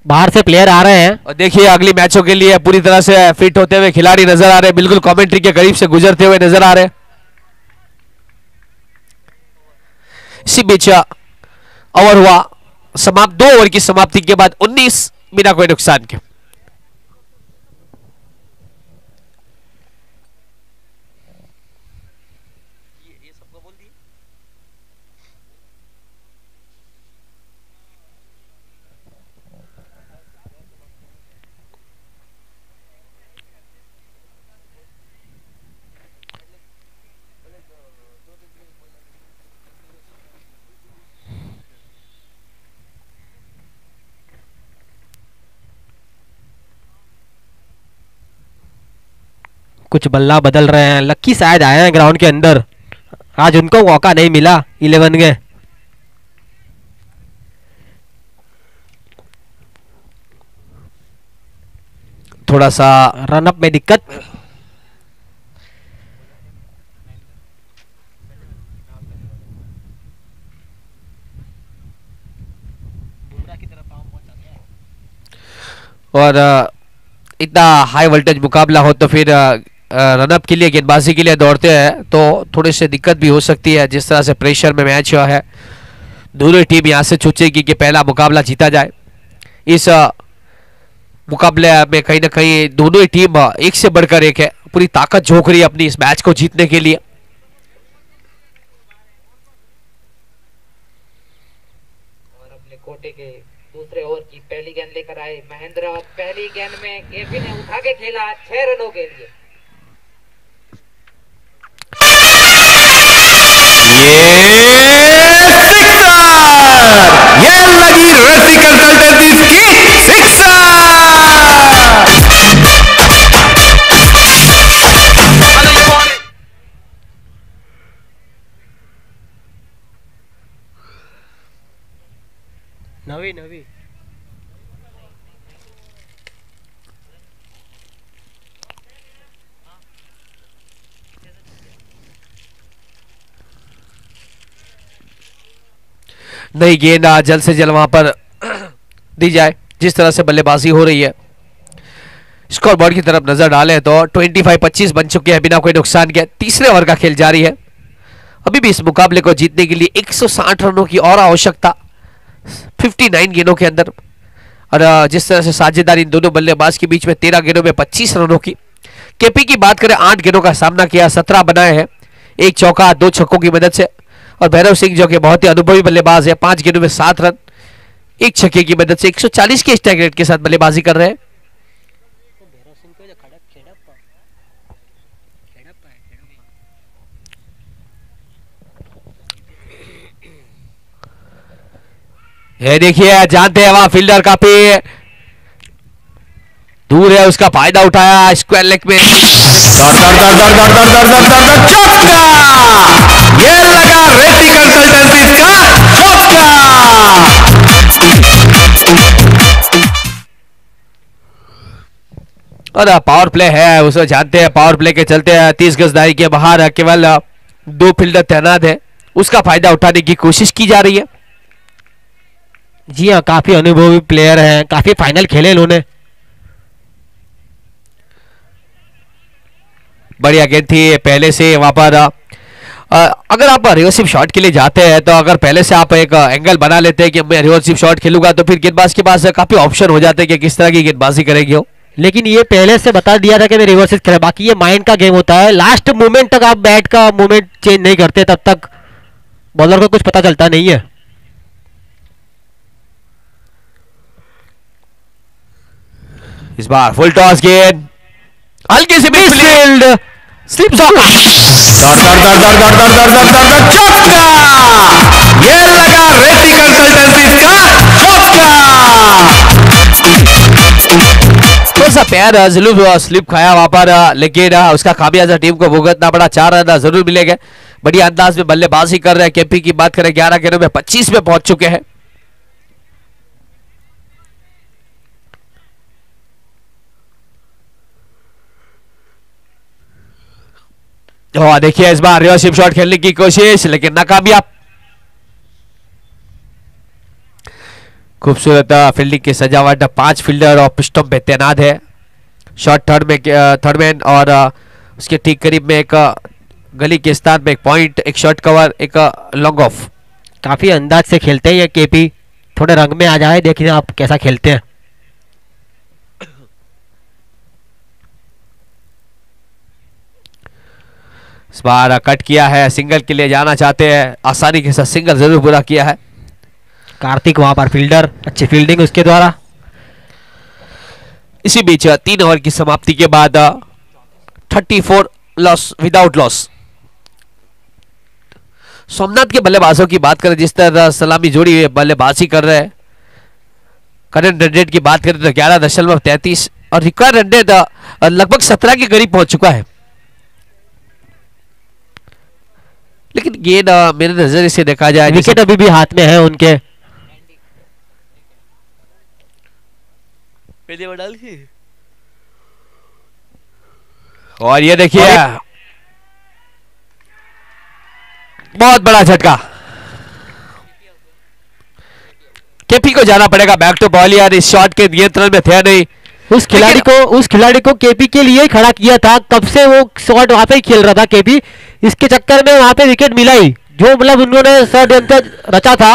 बाहर से प्लेयर आ रहे हैं। और देखिए अगली मैचों के लिए पूरी तरह से फिट होते हुए खिलाड़ी नजर आ रहे हैं, बिल्कुल कमेंट्री के करीब से गुजरते हुए नजर आ रहे हैं। इसी बीच ओवर हुआ समाप्त, 2 ओवर की समाप्ति के बाद 19 बिना कोई नुकसान के। कुछ बल्ला बदल रहे हैं। लक्की शायद आए हैं ग्राउंड के अंदर, आज उनको मौका नहीं मिला 11 के। थोड़ा सा रनअप में दिक्कत। और इतना हाई वोल्टेज मुकाबला हो तो फिर रनअप के लिए, गेंदबाजी के लिए दौड़ते हैं तो थोड़ी सी दिक्कत भी हो सकती है। जिस तरह से प्रेशर में मैच हुआ है, दोनों टीम यहाँ से सोचेगी कि पहला मुकाबला जीता जाए। इस मुकाबले में कहीं ना कहीं दोनों ही टीम एक से बढ़कर एक है, पूरी ताकत झोंक रही है अपनी इस मैच को जीतने के लिए। और अपने कोटे के दूसरे ओवर की पहली गेंद लेकर आए महेंद्र, और पहली गेंद में केपी ने उठा के खेला 6 रनों के लिए। ये लगी रस्सी कंसल्टेंसी की सिक्सर। नवी नवी नई गेंद जल्द से जल्द वहां पर दी जाए। जिस तरह से बल्लेबाजी हो रही है, स्कोर बोर्ड की तरफ नजर डालें तो 25-25 बन चुके हैं बिना कोई नुकसान के। तीसरे ओवर का खेल जारी है। अभी भी इस मुकाबले को जीतने के लिए 160 रनों की और आवश्यकता 59 गेंदों के अंदर। और जिस तरह से साझेदारी इन दोनों बल्लेबाज के बीच में 13 गेंदों में 25 रनों की। केपी की बात करें 8 गेंदों का सामना किया, 17 बनाए हैं, एक चौका 2 छक्कों की मदद से। और भैरव सिंह जो कि बहुत ही अनुभवी बल्लेबाज है, 5 गेंदों में 7 रन, एक छक्के की मदद से 140 के स्ट्राइक रेट के साथ बल्लेबाजी कर रहे हैं। ये देखिए, जानते हैं वहां फील्डर काफी दूर है, उसका फायदा उठाया स्क्वायर लेग में। ये लगा रेड्डी कंसल्टेंसी का और पावर प्ले है, उसे जानते हैं पावर प्ले के चलते 30 गजदारी के बाहर केवल 2 फील्डर तैनात है, उसका फायदा उठाने की कोशिश की जा रही है। जी हाँ, काफी अनुभवी प्लेयर हैं, काफी फाइनल खेले इन्होंने। बढ़िया गेंद थी पहले से वहां पर। अगर आप रिवर्सिव शॉट के लिए जाते हैं तो अगर पहले से आप एक एंगल बना लेते हैं कि मैं रिवर्सिव शॉट खेलूंगा तो फिर गेंदबाज के पास काफी ऑप्शन हो जाते हैं कि किस तरह की गेंदबाजी करेगी वो। लेकिन ये पहले से बता दिया था कि मैं रिवर्सिव खेला। बाकी ये माइंड का गेम होता है, लास्ट मोमेंट तक आप बैट का मोमेंट चेंज नहीं करते तब तक बॉलर को कुछ पता चलता नहीं है। इस बार फुल टॉस गेंद हल्के से मिडफील्ड स्लिप सॉकर। ये लगा रेड्डी कंसल्टेंसी का थोड़ा सा पैर जरूर स्लिप खाया वहां पर, लेकिन उसका खामियाजा टीम को भुगतना पड़ा। 4 रन जरूर मिलेंगे। बढ़िया अंदाज में बल्लेबाजी कर रहे हैं। केपी की बात करें 11 गेंदों में 25 में पहुंच चुके हैं। देखिए इस बार रिवर्सिव शॉट खेलने की कोशिश लेकिन नाकामयाब। खूबसूरत फील्डिंग की सजावट, 5 फील्डर और पिस्टम पे तैनात है। शॉट थर्ड मैन और उसके ठीक करीब में एक गली के स्थान में एक पॉइंट, एक शॉट कवर, एक लॉन्ग ऑफ। काफी अंदाज से खेलते हैं ये केपी। थोड़े रंग में आ जाए, देखिए आप कैसा खेलते हैं। इस बार कट किया है, सिंगल के लिए जाना चाहते हैं, आसानी के साथ सिंगल जरूर पूरा किया है। कार्तिक वहां पर फील्डर, अच्छी फील्डिंग उसके द्वारा। इसी बीच 3 ओवर की समाप्ति के बाद 34 लॉस विदाउट लॉस। सोमनाथ के बल्लेबाजों की बात करें, जिस तरह सलामी जोड़ी बल्लेबाजी कर रहे हैं, करंट रन रेट की बात करें तो 11.33 और रिक्वायर्ड रन रेट लगभग 17 के करीब पहुंच चुका है। लेकिन गेंद मेरे नजर से देखा जाए, विकेट अभी भी हाथ में है उनके। और ये देखिए बहुत बड़ा झटका। केपी को जाना पड़ेगा बैक टू बॉल। यार इस शॉट के नियंत्रण में थे नहीं। उस खिलाड़ी को केपी के लिए ही खड़ा किया था, कब से वो शॉट वहां पे ही खेल रहा था केपी। इसके चक्कर में वहां पे विकेट मिला ही, जो मतलब उन्होंने षड्यंत्र रचा था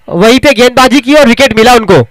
वहीं पे गेंदबाजी की और विकेट मिला उनको।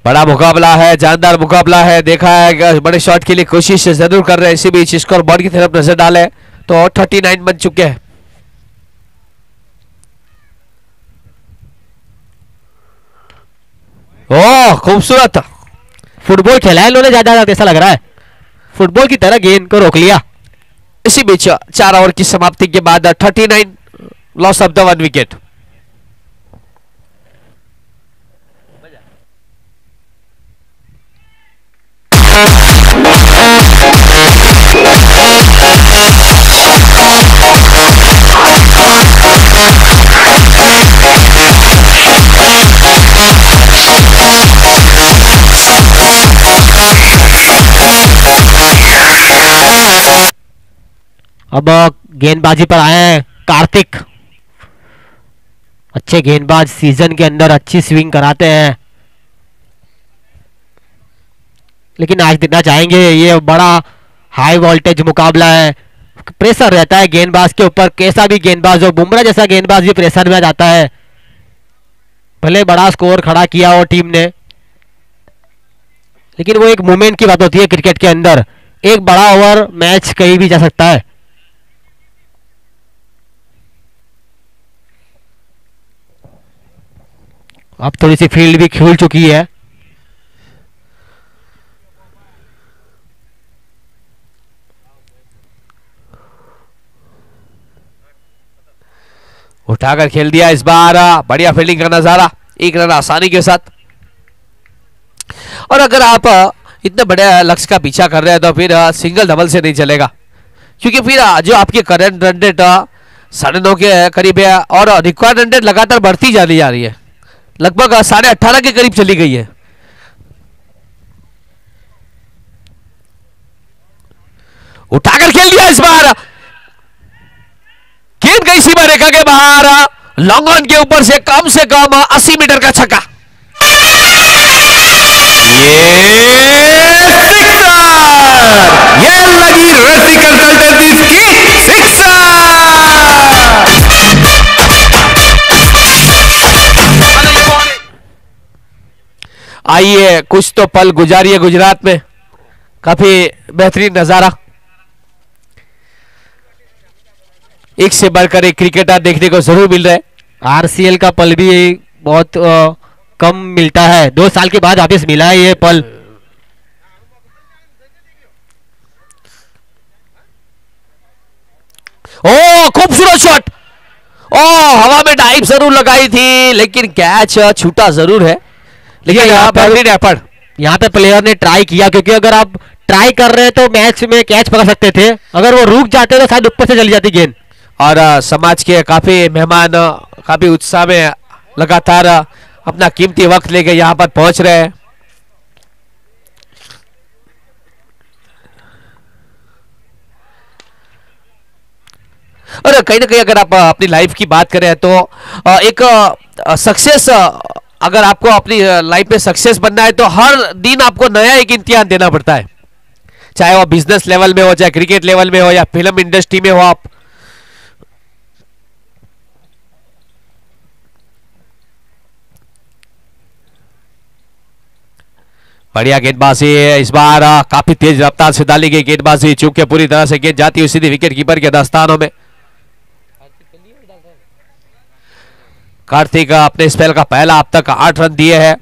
बड़ा मुकाबला है, जानदार मुकाबला है। देखा है बड़े शॉट के लिए कोशिश जरूर कर रहे हैं। इसी बीच स्कोर बोर्ड की तरफ नजर डाले तो 39 बन चुके हैं। ओह खूबसूरत फुटबॉल खेला है इन्होंने ज्यादा, ऐसा लग रहा है फुटबॉल की तरह गेंद को रोक लिया। इसी बीच 4 ओवर की समाप्ति के बाद 39 लॉस ऑफ द 1 विकेट। अब गेंदबाजी पर आए हैं कार्तिक। अच्छे गेंदबाज, सीजन के अंदर अच्छी स्विंग कराते हैं, लेकिन आज देना चाहेंगे ये बड़ा हाई वोल्टेज मुकाबला है। प्रेशर रहता है गेंदबाज के ऊपर, कैसा भी गेंदबाज हो, बुमराह जैसा गेंदबाज भी प्रेशर में आ जाता है। भले बड़ा स्कोर खड़ा किया हो टीम ने, लेकिन वो एक मोमेंट की बात होती है क्रिकेट के अंदर। एक बड़ा ओवर मैच कहीं भी जा सकता है। अब थोड़ी सी फील्ड भी खुल चुकी है। उठाकर खेल दिया इस बार, बढ़िया फील्डिंग का नजारा, 1 रन आसानी के साथ। और अगर आप इतने बड़े लक्ष्य का पीछा कर रहे हैं तो फिर सिंगल डबल से नहीं चलेगा, क्योंकि फिर जो आपकी करंट रन रेट 9.5 के करीब है और रिक्वायर्ड रन रेट लगातार बढ़ती जा रही है, लगभग 18.5 के करीब चली गई है। उठाकर खेल दिया इस बार, गेंद गई सीमा रेखा के बाहर, लॉन्ग ऑन के ऊपर से कम 80 मीटर का छक्का। ये लगी रस्सी कंसल्टेंसी की सिक्सर। आइए कुछ तो पल गुजारिए गुजरात में, काफी बेहतरीन नजारा, एक से बढ़कर एक क्रिकेटर देखने को जरूर मिल रहा है। आरसीएल का पल भी बहुत कम मिलता है, 2 साल के बाद वापस मिला है ये पल। ओ खूबसूरत शॉट, ओ हवा में डाइव जरूर लगाई थी, लेकिन कैच छूटा जरूर है, लेकिन यहाँ पर यहाँ पे प्लेयर ने ट्राई किया, क्योंकि अगर आप ट्राई कर रहे हैं तो मैच में कैच पकड़ सकते थे, अगर वो रुक जाते तो शायद ऊपर से चली जाती गेंद। और समाज के काफी मेहमान काफी उत्साह में लगातार अपना कीमती वक्त लेके यहाँ पर पहुंच रहे हैं। और कहीं ना कहीं अगर आप अपनी लाइफ की बात करें तो एक सक्सेस, अगर आपको अपनी लाइफ में सक्सेस बनना है तो हर दिन आपको नया एक इम्तिहान देना पड़ता है, चाहे वो बिजनेस लेवल में हो, चाहे क्रिकेट लेवल में हो, या फिल्म इंडस्ट्री में हो आप। बढ़िया गेंदबाजी इस बार, काफी तेज रफ्तार से डाली गई गेंदबाजी, चूंकि पूरी तरह से गेंद जाती हुई सीधी विकेट कीपर के दस्तानों में। कार्तिक अपने स्पेल का पहला अब तक 8 रन दिए हैं।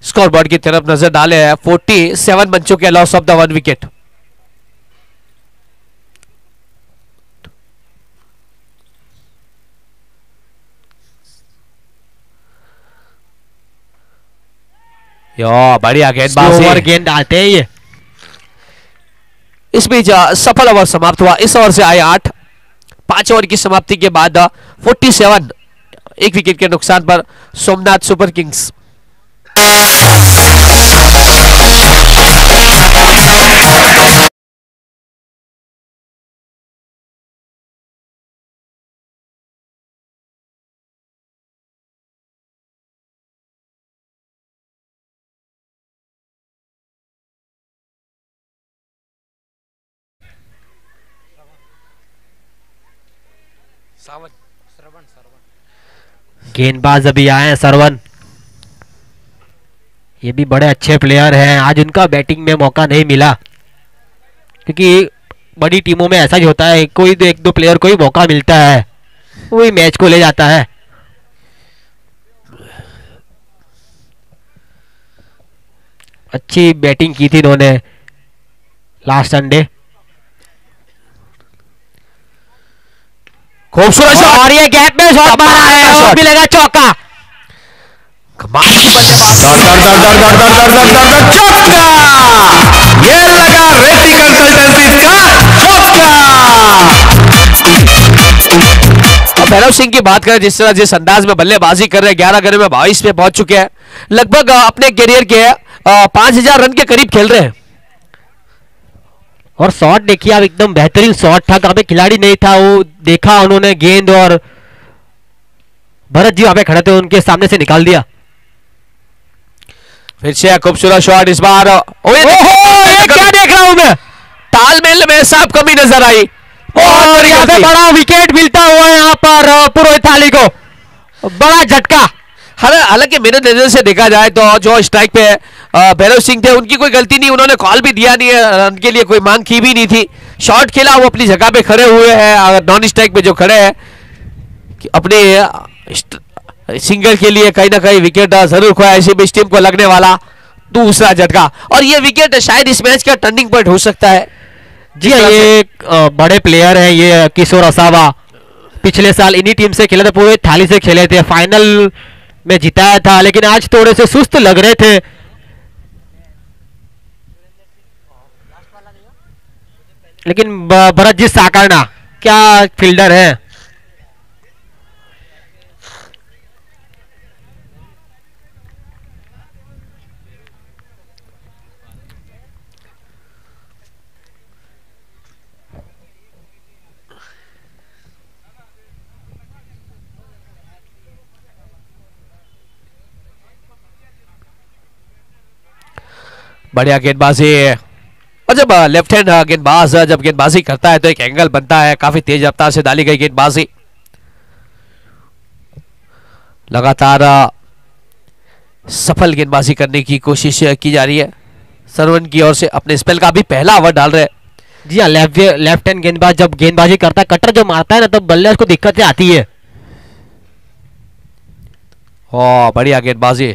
स्कोर बोर्ड की तरफ नजर डाले हैं, 47 बन चुके हैं, लॉस ऑफ द 1 विकेट। यो बढ़िया गेंदबाजी, गेंद डालते हैं ये। इस बीच सफल ओवर समाप्त हुआ, इस ओवर से आए 8, 5 ओवर की समाप्ति के बाद 47, 1 विकेट के नुकसान पर सोमनाथ सुपर किंग्स। गेंदबाज अभी आए हैं सरवन, ये भी बड़े अच्छे प्लेयर हैं। आज उनका बैटिंग में मौका नहीं मिला, क्योंकि बड़ी टीमों में ऐसा ही होता है, कोई एक दो प्लेयर को ही मौका मिलता है, वही मैच को ले जाता है। अच्छी बैटिंग की थी इन्होंने लास्ट संडे। खूबसूरत शॉट और ये गैप में शॉट मारा है और मिलेगा चौका। कमाल की बल्लेबाजी। ये लगा रेड्डी कंसल्टेंसी का अब भैरव सिंह की बात करें, जिस अंदाज में बल्लेबाजी कर रहे हैं, 11 गेंदों में 22 पे पहुंच चुके हैं, लगभग अपने करियर के 5000 रन के करीब खेल रहे हैं। और शॉट देखिए आप, एकदम बेहतरीन शॉट था, कहाँ पे खिलाड़ी नहीं था, वो देखा उन्होंने गेंद और भरत जी वहां पे खड़े थे, उनके सामने से निकाल दिया। फिर से खूबसूरत शॉट इस बार। ये क्या देख रहा हूं मैं, तालमेल में साफ कमी नजर आई और यहाँ पे बड़ा विकेट मिलता हुआ यहाँ पर पुरोहित थाली को, बड़ा झटका। हालांकि मेरे नजर से देखा जाए तो जो स्ट्राइक पे भैरव सिंह थे, उनकी कोई गलती नहीं, उन्होंने कॉल भी दिया नहीं है, रन के लिए कोई मांग की भी नहीं थी। शॉट खेला, वो अपनी जगह पे खड़े हुए हैं, नॉन स्ट्राइक पे जो खड़े हैं, अपने सिंगल के लिए कहीं ना कहीं विकेट जरूर खोया। ऐसे भी इस टीम को लगने वाला दूसरा झटका, और ये विकेट शायद इस मैच का टर्निंग पॉइंट हो सकता है। जी हाँ, ये एक बड़े प्लेयर हैं, ये किशोर असावा, पिछले साल इन्हीं टीम से खेले थे, पूरे थाली से खेले थे, फाइनल में जिताया था, लेकिन आज थोड़े से सुस्त लग रहे थे। लेकिन भरत जी साकारना क्या फील्डर है। बढ़िया गेंदबाजी, और जब लेफ्ट हैंड गेंदबाज जब गेंदबाजी करता है तो एक एंगल बनता है। काफी तेज रफ्तार से डाली गई गेंदबाजी, लगातार सफल गेंदबाजी करने की कोशिश की जा रही है सरवन की ओर से। अपने स्पेल का भी पहला ओवर डाल रहे हैं। जी हाँ, लेफ्ट हैंड गेंदबाज जब गेंदबाजी करता है, कटर जो मारता है ना, तब बल्लेबाज को दिक्कतें आती है। बढ़िया गेंदबाजी,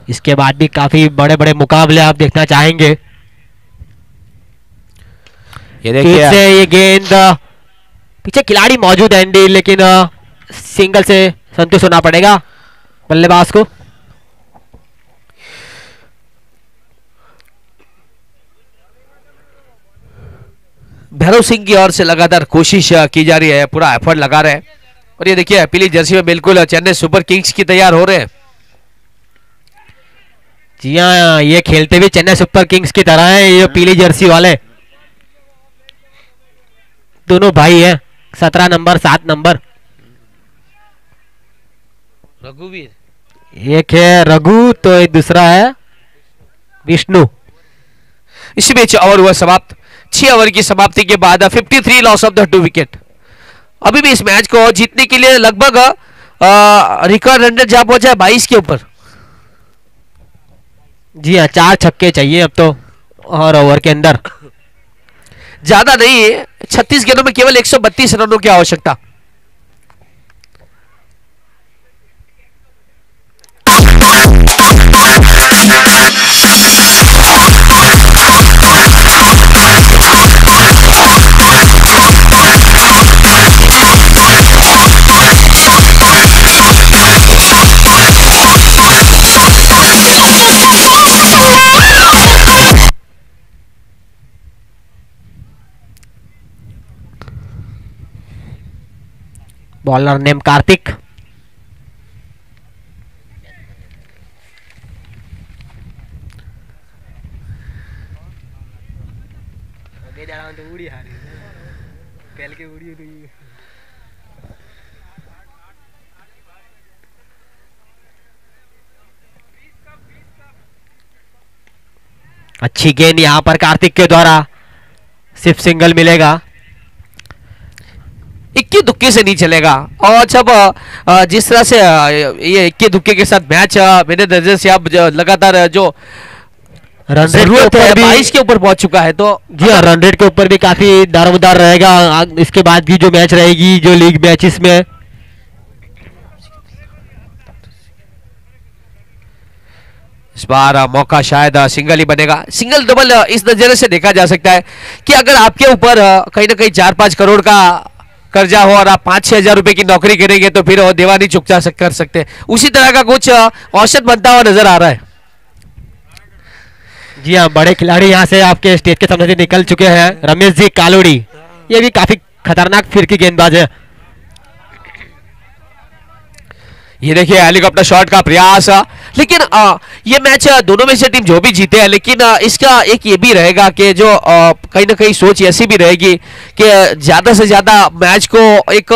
इसके बाद भी काफी बड़े बड़े मुकाबले आप देखना चाहेंगे। ये देखिए से ये गेंद पीछे खिलाड़ी मौजूद है एंडी, लेकिन सिंगल से संतुष्ट होना पड़ेगा बल्लेबाज को। भैरव सिंह की ओर से लगातार कोशिश की जा रही है, पूरा एफर्ट लगा रहे हैं। और ये देखिए पीली जर्सी में बिल्कुल चेन्नई सुपर किंग्स की तैयार हो रहे हैं। जी हाँ, ये खेलते भी चेन्नई सुपर किंग्स की तरह है, ये पीली जर्सी वाले दोनों भाई हैं, 17 नंबर 7 नंबर। रघुवीर, एक है रघु तो एक दूसरा है विष्णु। इसी बीच ओवर हुआ समाप्त। 6 ओवर की समाप्ति के बाद 53 लॉस ऑफ द 2 विकेट। अभी भी इस मैच को जीतने के लिए लगभग रिकॉर्ड रन रेट जा पहुंचा है 22 के ऊपर। जी हाँ, 4 छक्के चाहिए अब तो, और ओवर के अंदर ज्यादा नहीं, 36 गेंदों में केवल 132 रनों की आवश्यकता। Bowler name Kartik. अच्छी गेंद यहाँ पर कार्तिक के द्वारा, सिर्फ सिंगल मिलेगा। इक्की दुक्के से नहीं चलेगा। और जब जिस तरह से ये इक्की दुक्के के साथ मैच मेरे नजर से अब लगातार जो रन रेट के ऊपर भी 22 के ऊपर पहुंच चुका है, तो जी हाँ, रन रेट के ऊपर भी काफी दारोमदार रहेगा। इसके बाद की जो मैच रहेगी, जो लीग मैचेस में, इस बार मौका शायद सिंगल ही बनेगा। सिंगल डबल इस नजरिए से देखा जा सकता है कि अगर आपके ऊपर कहीं ना कहीं 4-5 करोड़ का कर्जा हो और आप 5-6 हजार रुपए की नौकरी करेंगे तो फिर वो देवानी चुकता कर सकते हैं। उसी तरह का कुछ औसत बनता हुआ नजर आ रहा है। जी हाँ, बड़े खिलाड़ी यहाँ से आपके स्टेज के सामने से निकल चुके हैं। रमेश जी कालोड़ी, ये भी काफी खतरनाक फिरकी गेंदबाज है। ये देखिए हेलीकॉप्टर शॉट का प्रयास, लेकिन ये मैच दोनों में से टीम जो भी जीते हैं, लेकिन इसका एक ये भी रहेगा कि जो कहीं ना कहीं सोच ऐसी भी रहेगी कि ज्यादा से ज्यादा मैच को एक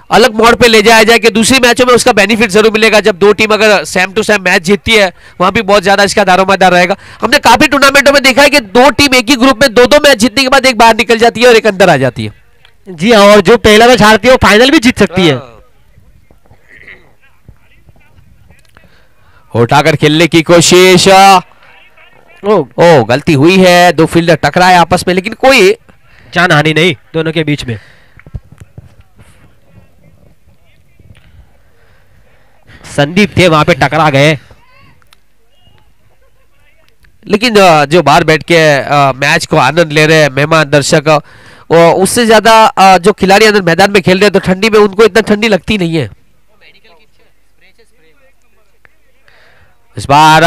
अलग मोड़ पे ले जाया जाए कि दूसरी मैचों में उसका बेनिफिट जरूर मिलेगा। जब दो टीम अगर सेम टू सेम मैच जीतती है, वहां भी बहुत ज्यादा इसका दारोमदार रहेगा। हमने काफी टूर्नामेंटों में देखा है कि दो टीम एक ही ग्रुप में दो मैच जीतने के बाद एक बाहर निकल जाती है और एक अंदर आ जाती है। जी हाँ, और जो पहला मैच हारती है वो फाइनल भी जीत सकती है। उठाकर खेलने की कोशिश, ओ गलती हुई है, दो फील्डर टकराए आपस में, लेकिन कोई जान हानि नहीं दोनों के बीच में। संदीप थे वहां पे, टकरा गए। लेकिन जो बाहर बैठ के मैच को आनंद ले रहे हैं मेहमान दर्शक, उससे ज्यादा जो खिलाड़ी अंदर मैदान में खेल रहे हैं, तो ठंडी में उनको इतना ठंडी लगती नहीं है। इस बार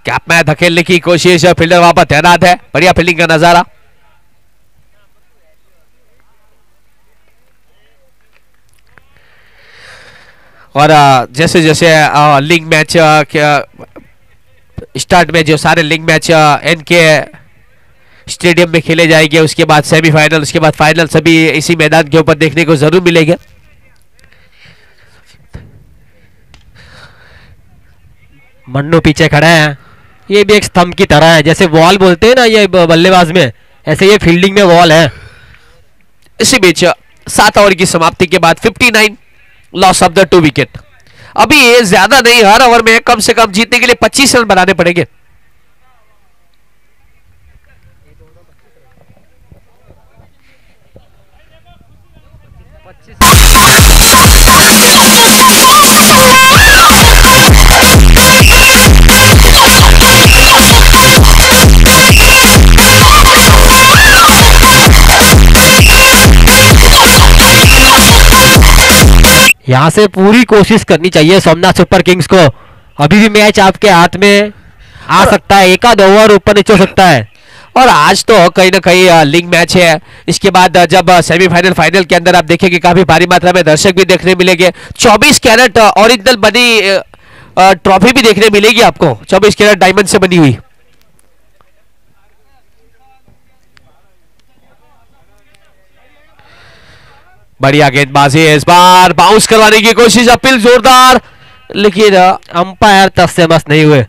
कैप में धकेलने की कोशिश, फील्डर वहां पर तैनात है, बढ़िया फील्डिंग का नजारा। और जैसे जैसे लीग मैच स्टार्ट में जो सारे लीग मैच इनके स्टेडियम में खेले जाएंगे, उसके बाद सेमीफाइनल, उसके बाद फाइनल, सभी इसी मैदान के ऊपर देखने को जरूर मिलेंगे। मन्नू पीछे खड़ा है, ये भी एक स्तंभ की तरह है, जैसे वॉल बोलते हैं ना ये बल्लेबाज में, ऐसे ये फील्डिंग में वॉल है। इसी बीच 7 ओवर की समाप्ति के बाद 59 लॉस ऑफ द 2 विकेट। अभी ये ज्यादा नहीं, हर ओवर में कम से कम जीतने के लिए 25 रन बनाने पड़ेंगे। यहाँ से पूरी कोशिश करनी चाहिए सोमनाथ सुपर किंग्स को। अभी भी मैच आपके हाथ में आ सकता है, एक आध ओवर ऊपर नीचे हो सकता है। और आज तो कहीं ना कहीं लीग मैच है। इसके बाद जब सेमीफाइनल फाइनल के अंदर आप देखेंगे काफी भारी मात्रा में दर्शक भी देखने मिलेंगे। 24 कैरेट ओरिजिनल बनी ट्रॉफी भी देखने मिलेगी आपको, 24 कैरेट डायमंड से बनी हुई। बढ़िया गेंदबाजी है, इस बार बाउंस करवाने की कोशिश, अपील जोरदार, लेकिन अंपायर तब से मस्त नहीं हुए।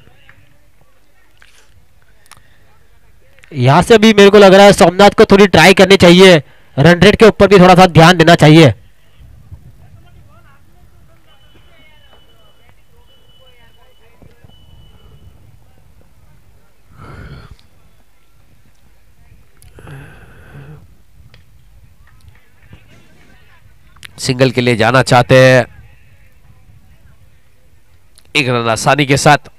यहां से भी मेरे को लग रहा है सोमनाथ को थोड़ी ट्राई करनी चाहिए, रन रेट के ऊपर भी थोड़ा सा ध्यान देना चाहिए। सिंगल के लिए जाना चाहते हैं, एक रन आसानी के साथ।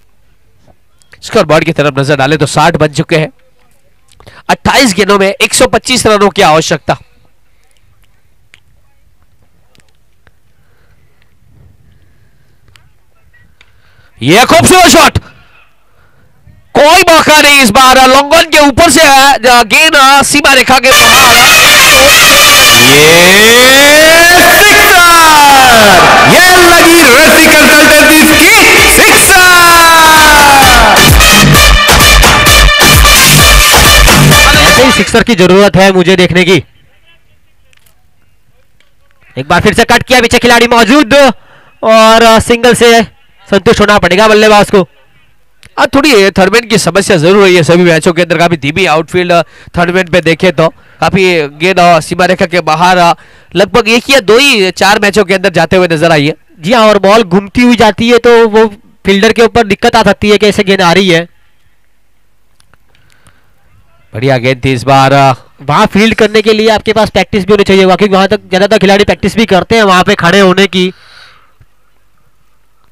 स्कोर बोर्ड की तरफ नजर डाले तो 60 बन चुके हैं। 28 गेंदों में 125 रनों की आवश्यकता। यह खूबसूरत शॉट, कोई मौका नहीं इस बार, लॉन्गॉन के ऊपर से है गेंद सीमा रेखा के बाहर। ये लगी रस्सी कंसल्टेंसी की सिक्सर। ऐसे ही सिक्सर की जरूरत है मुझे देखने की। एक बार फिर से कट किया, पीछे खिलाड़ी मौजूद और सिंगल से संतुष्ट होना पड़ेगा बल्लेबाज को। थोड़ी थर्डमैन की समस्या जरूर रही है सभी मैचों के अंदर, काफी धीमी आउटफील्ड थर्डमैन पे देखे तो काफी गेंद सीमा रेखा के बाहर लगभग एक या दो ही 4 मैचों के अंदर जाते हुए नजर आई है। जी हाँ, और बॉल घूमती हुई जाती है तो वो फील्डर के ऊपर दिक्कत आ सकती है कि ऐसे गेंद आ रही है। बढ़िया गेंद थी इस बार। वहाँ फील्ड करने के लिए आपके पास प्रैक्टिस भी होनी चाहिए, क्योंकि वहां तक ज्यादातर खिलाड़ी प्रैक्टिस भी करते हैं, वहां पे खड़े होने की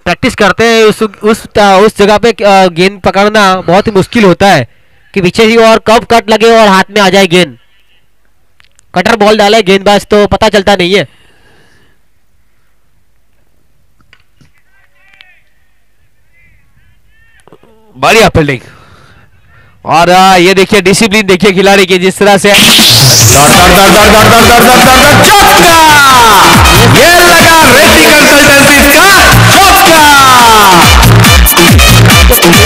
प्रैक्टिस करते हैं। उस जगह पे गेंद पकड़ना बहुत ही मुश्किल होता है कि पीछे ही और कब कट लगे और हाथ में आ जाए गेंद। कटर बॉल डाले गेंदबाज तो पता चलता नहीं है। बढ़िया फील्डिंग, और ये देखिए डिसिप्लिन देखिए खिलाड़ी की, जिस तरह से ये लगा रेड्डी कंसल्टेंसी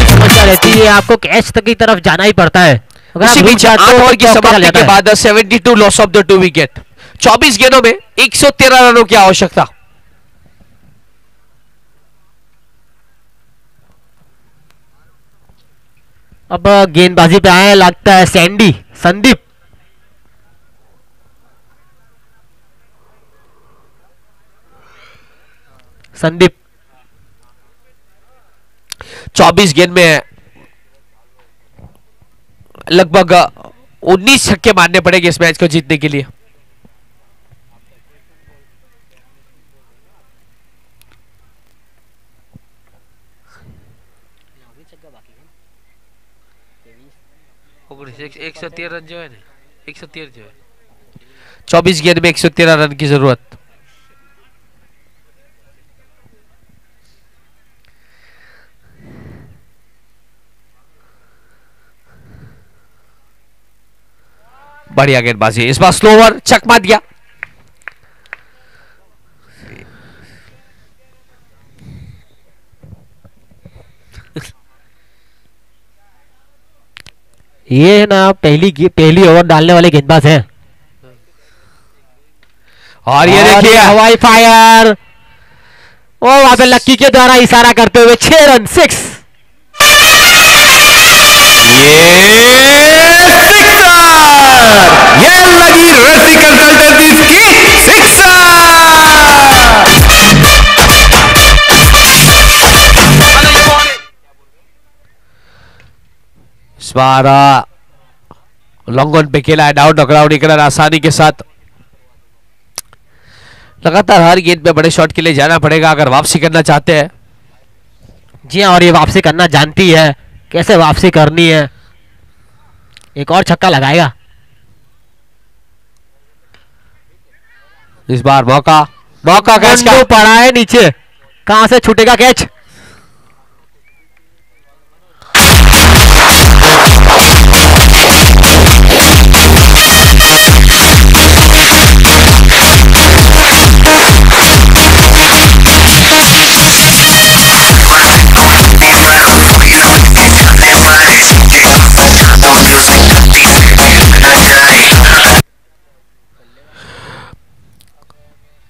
समस्या रहती है, आपको कैच तक की तरफ जाना ही पड़ता है। अगर आप उसी बीच रुक जाते 8 हो ओवर तो की चौका चल समाप्ति जाता के है। बाद 72 लॉस ऑफ द 2 विकेट, 24 गेंदों में 113 रनों की आवश्यकता। अब गेंदबाजी पे आए लगता है संदीप। संदीप 24 गेंद में लगभग 19 छक्के मारने पड़ेंगे इस मैच को जीतने के लिए। एक सौ 13 रन जो है ना, 113 जो है, 24 गेंद में 113 रन की जरूरत। बढ़िया गेंदबाजी, इस बार स्लो ओवर चक मार दिया। ये ना पहली ओवर डालने वाले गेंदबाज हैं। और ये देखिए हवाई फायर, ओ वहां पे लक्की के द्वारा इशारा करते हुए 6 रन 6। ये लगी रेड्डी कंसल्टेंसी की सिक्सर। इस बार लॉन्ग ऑन पे खेला है, डाउन टकराव निकला आसानी के साथ। लगातार हर गेंद पे बड़े शॉट के लिए जाना पड़ेगा अगर वापसी करना चाहते हैं। जी हाँ, और ये वापसी करना जानती है, कैसे वापसी करनी है। एक और छक्का लगाएगा। इस बार मौका कैच का। पड़ा है नीचे, कहां से छूटेगा कैच।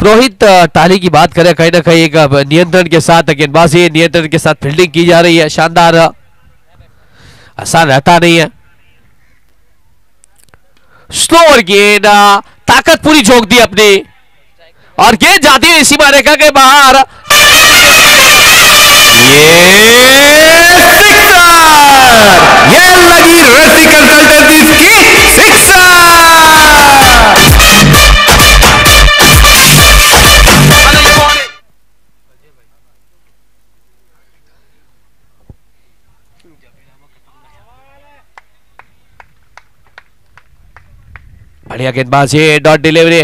रोहित ताली की बात करें, कहीं ना कहीं एक नियंत्रण के साथ गेंदबाजी, नियंत्रण के साथ फील्डिंग की जा रही है, शानदार, आसान रहता नहीं है। स्लोअर गेंद, ताकत पूरी झोंक दी अपनी, और गेंद जाती है सीमा रेखा के बाहर। ये लगी रेड्डी कंसल्टेंसी की सिक्सर। बढ़िया गेंदबाजी, डॉट डिलीवरी।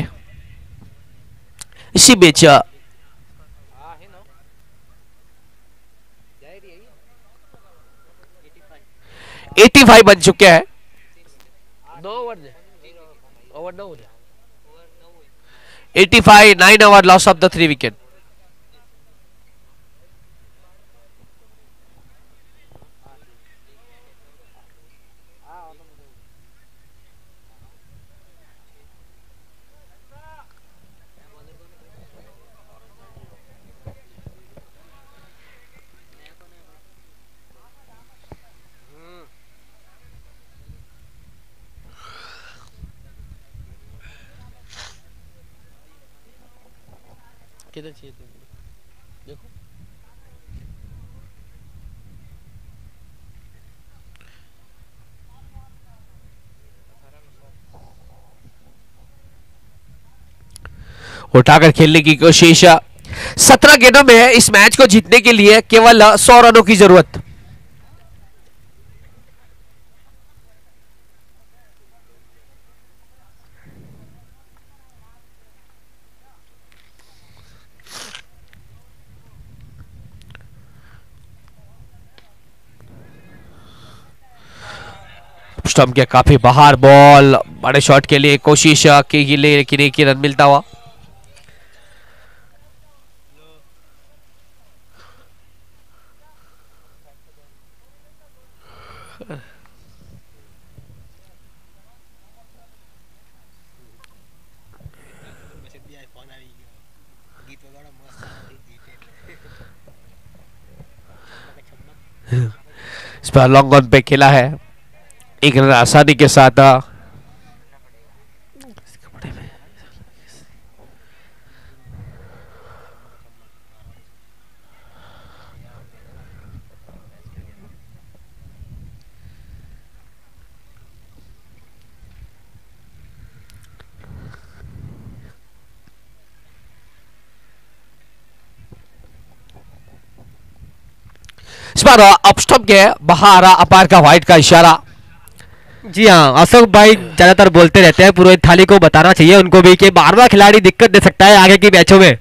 इसी बीच 85 बन चुके हैं। 85, 9 over, loss of the 3 wicket. किधर चाहिए देखो। उठाकर खेलने की कोशिश। 17 गेंदों में इस मैच को जीतने के लिए केवल 100 रनों की जरूरत। स्टंप के काफी बाहर बॉल, बड़े शॉट के लिए कोशिश की लेकिन एक ही रन मिलता हुआ। इस पर लॉन्ग ऑन पे खेला है, एक रन आसानी के साथ। इस बार अपस्टंप के बाहर अपार का व्हाइट का इशारा। जी हाँ, अशोक भाई ज्यादातर बोलते रहते हैं, पुरोहित थाली को बताना चाहिए उनको भी कि बार बार खिलाड़ी दिक्कत दे सकता है आगे की मैचों में।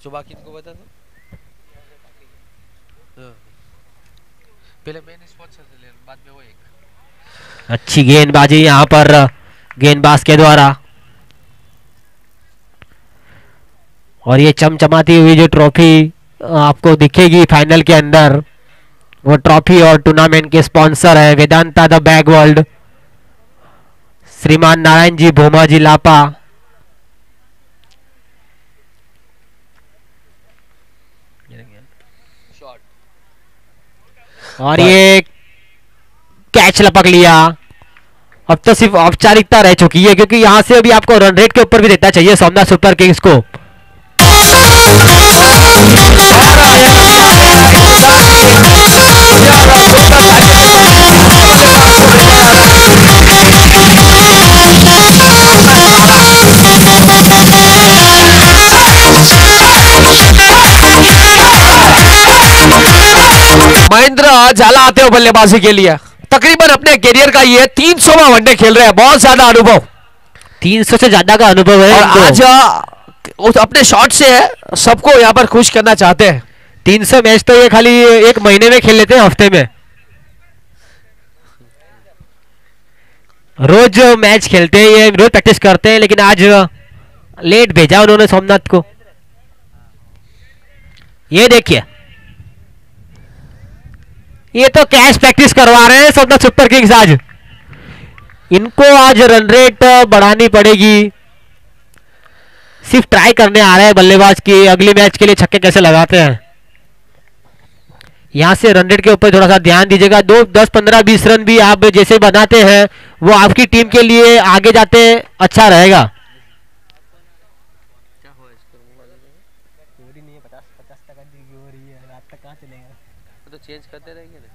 जो बाकी इनको बता दो। पहले मैंने स्पॉन्सर से ले, बाद में वो एक अच्छी गेंदबाजी यहाँ पर गेंदबाज के द्वारा, और ये चमचमाती हुई जो ट्रॉफी आपको दिखेगी फाइनल के अंदर, वो ट्रॉफी और टूर्नामेंट के स्पॉन्सर है वेदांता द बैग वर्ल्ड, श्रीमान नारायण जी भोमा जी लापा। और ये कैच लपक लिया। अब तो सिर्फ औपचारिकता रह चुकी है, क्योंकि यहां से अभी आपको रन रेट के ऊपर भी देना चाहिए सोमनाथ सुपर किंग्स को। महेंद्र झाला आते हो बल्लेबाजी के लिए। तकरीबन अपने करियर का ये 300वां वनडे खेल रहे हैं, बहुत ज्यादा अनुभव, 300 से ज्यादा का अनुभव है। और इनको। आज अपने शॉट से सबको यहाँ पर खुश करना चाहते हैं। 300 मैच तो ये खाली एक महीने में खेल लेते हैं, हफ्ते में। रोज मैच खेलते हैं ये, रोज प्रैक्टिस करते हैं, लेकिन आज लेट भेजा उन्होंने सोमनाथ को। ये देखिए, ये तो कैश प्रैक्टिस करवा रहे हैं सोमनाथ सुपर किंग्स। आज इनको आज रन रेट बढ़ानी पड़ेगी। सिर्फ ट्राई करने आ रहे हैं बल्लेबाज की अगले मैच के लिए छक्के कैसे लगाते हैं। यहां से रन रेट के ऊपर थोड़ा सा ध्यान दीजिएगा। 2 10 15 20 रन भी आप जैसे बनाते हैं वो आपकी टीम के लिए आगे जाते अच्छा रहेगा। तो चेंज करते रहेंगे ना,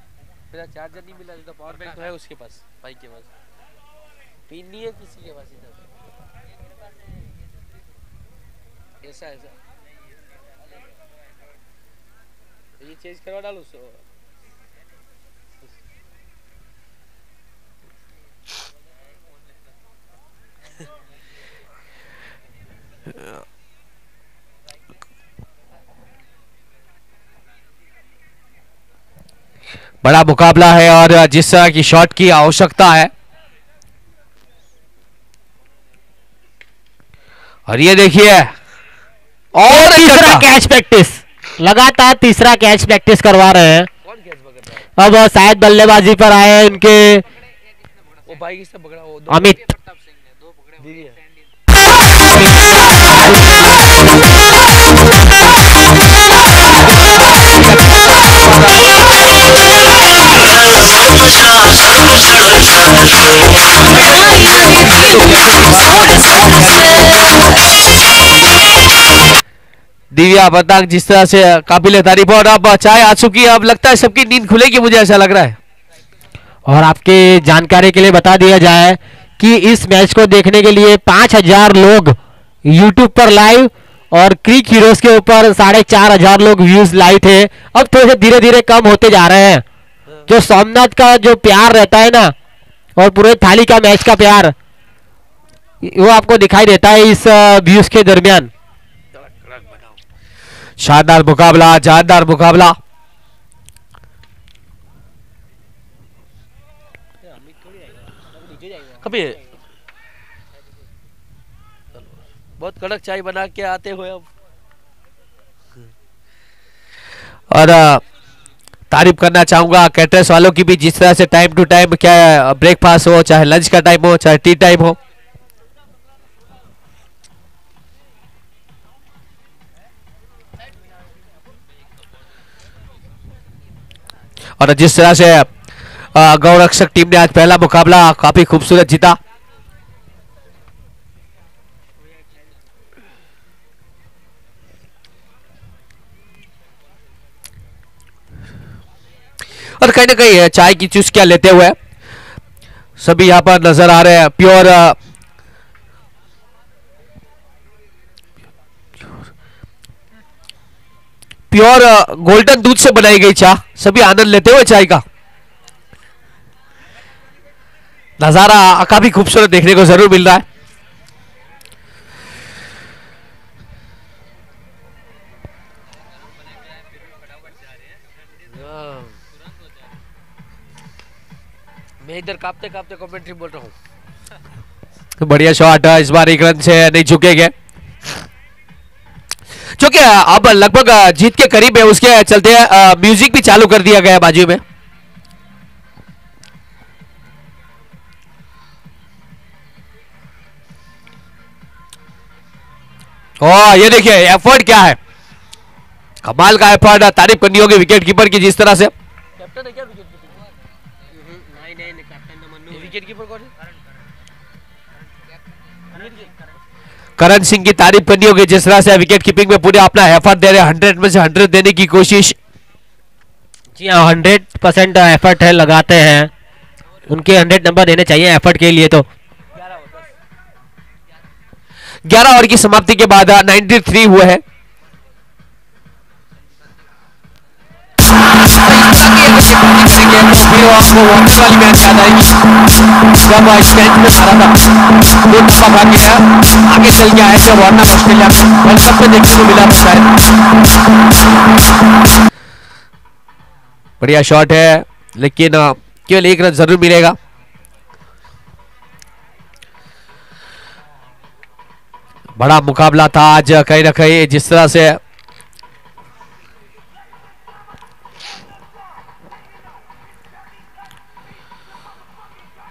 फिर चार्जर नहीं मिला तो पावर बैंक तो है उसके पास, भाई के पास पिन नहीं है किसी के पास इधर। ऐसा ऐसा ये चेंज करवा डालो उसको। बड़ा मुकाबला है और जिस तरह की शॉट की आवश्यकता है, और ये देखिए और तीसरा कैच प्रैक्टिस, लगातार तीसरा कैच प्रैक्टिस करवा रहे हैं। अब शायद बल्लेबाजी पर आए हैं इनके वो भाई किससे पकड़ा, वो अमित। दिव्या पतंग जिस तरह से काबिल तारीफ, और अब चाय आ चुकी है, अब लगता है सबकी नींद खुलेगी, मुझे ऐसा लग रहा है। और आपके जानकारी के लिए बता दिया जाए कि इस मैच को देखने के लिए 5000 लोग YouTube पर लाइव और क्रिक हीरोज के ऊपर 4500 लोग व्यूज लाइव थे। अब थोड़े धीरे धीरे कम होते जा रहे हैं। जो सोमनाथ का जो प्यार रहता है ना, और पूरे थाली का मैच का प्यार, वो आपको दिखाई देता है इस व्यूज के दरमियान। शानदार मुकाबला, जानदार मुकाबला। कभी बहुत कड़क चाय बना के आते हुए अब, और तारीफ करना चाहूंगा कैटरर्स वालों की भी, जिस तरह से टाइम टू टाइम, क्या ब्रेकफास्ट हो, चाहे लंच का टाइम हो, चाहे टी टाइम हो, और जिस तरह से गौरक्षक टीम ने आज पहला मुकाबला काफी खूबसूरत जीता। और कहीं ना कहीं चाय की चुस्कियां लेते हुए सभी यहां पर नजर आ रहे हैं। प्योर गोल्डन दूध से बनाई गई चाय, सभी आनंद लेते हुए चाय का। नजारा काफी खूबसूरत देखने को जरूर मिल रहा है। मैं इधर कांपते कांपते कमेंट्री बोल रहा हूं। बढ़िया शॉट, इस बार एक रन से नहीं चुकेंगे, जो कि अब लगभग जीत के करीब है, उसके चलते म्यूजिक भी चालू कर दिया गया बाजू में। ये देखिए एफर्ट क्या है, कमाल का एफर्ट। तारीफ करनी होगी विकेट कीपर की, जिस तरह से कैप्टन है क्या विकेट कीपर कौन है? करण सिंह की तारीफ करनी होगी, जिस तरह से विकेट कीपिंग में पूरे अपना एफर्ट दे रहे हैं, 100 में से 100 देने की कोशिश। जी हाँ, 100% एफर्ट है, लगाते हैं, उनके 100 नंबर देने चाहिए एफर्ट के लिए। तो 11 ओवर की समाप्ति के बाद 93 हुए हैं। आगे चल के आए थे वार्नर ऑस्ट्रेलिया वर्ल्ड कप में देखने को मिला था शायद। बढ़िया शॉट है, लेकिन केवल एक रन जरूर मिलेगा। बड़ा मुकाबला था आज कहीं ना कहीं, जिस तरह से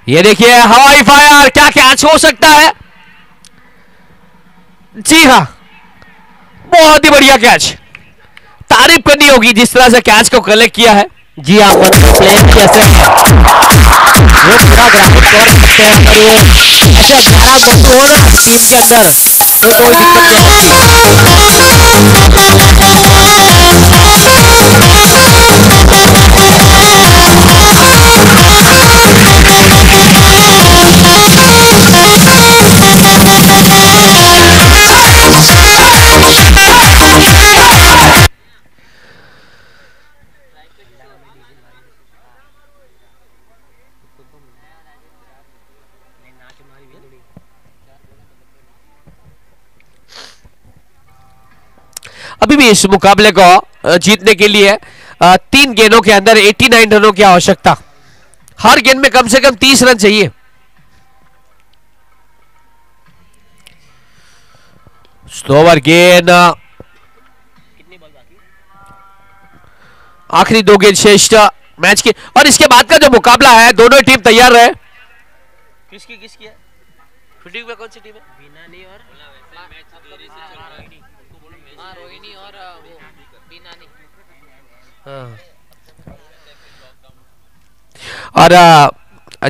ये देखिए हवाई फायर, क्या कैच हो सकता है। जी हाँ, बहुत ही बढ़िया कैच, तारीफ करनी होगी जिस तरह से कैच को कलेक्ट किया है। जी हाँ, प्लेयर कैसे वो पूरा ग्राफिक कवर करते हैं, पर वो ऐसे 11 बंदे हो ना टीम के अंदर तो कोई दिक्कत अभी भी इस मुकाबले को जीतने के लिए 3 गेंदों के अंदर 89 रनों की आवश्यकता। हर गेंद में कम से कम 30 रन चाहिए। स्लोवर गेंद, आखिरी 2 गेंद शेष मैच की, और इसके बाद का जो मुकाबला है, दोनों टीम तैयार रहे। किसकी है फील्डिंग में, कौन सी टीम है? बीनानी और रोहिणी और वो बीनानी। और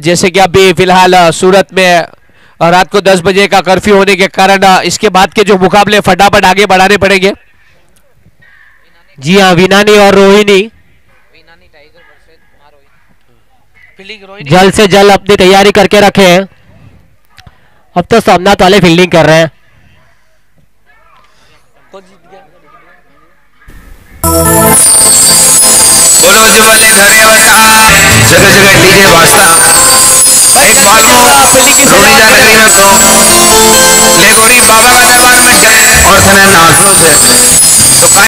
जैसे कि अभी फिलहाल सूरत में और रात को 10 बजे का कर्फ्यू होने के कारण इसके बाद के जो मुकाबले फटाफट आगे बढ़ाने पड़ेंगे। जी हाँ, विनानी और रोहिणी जल्द से जल्द अपनी तैयारी करके रखे हैं। अब तो सोमनाथ वाले फील्डिंग कर रहे हैं। बोलो जी वाले घरे बजा, जगह जगह डीजे बाजता। एक बालमो रोनीजा नगरी में तो लेगोरी बाबा का दरबार में जाए और थने नाचनो से तो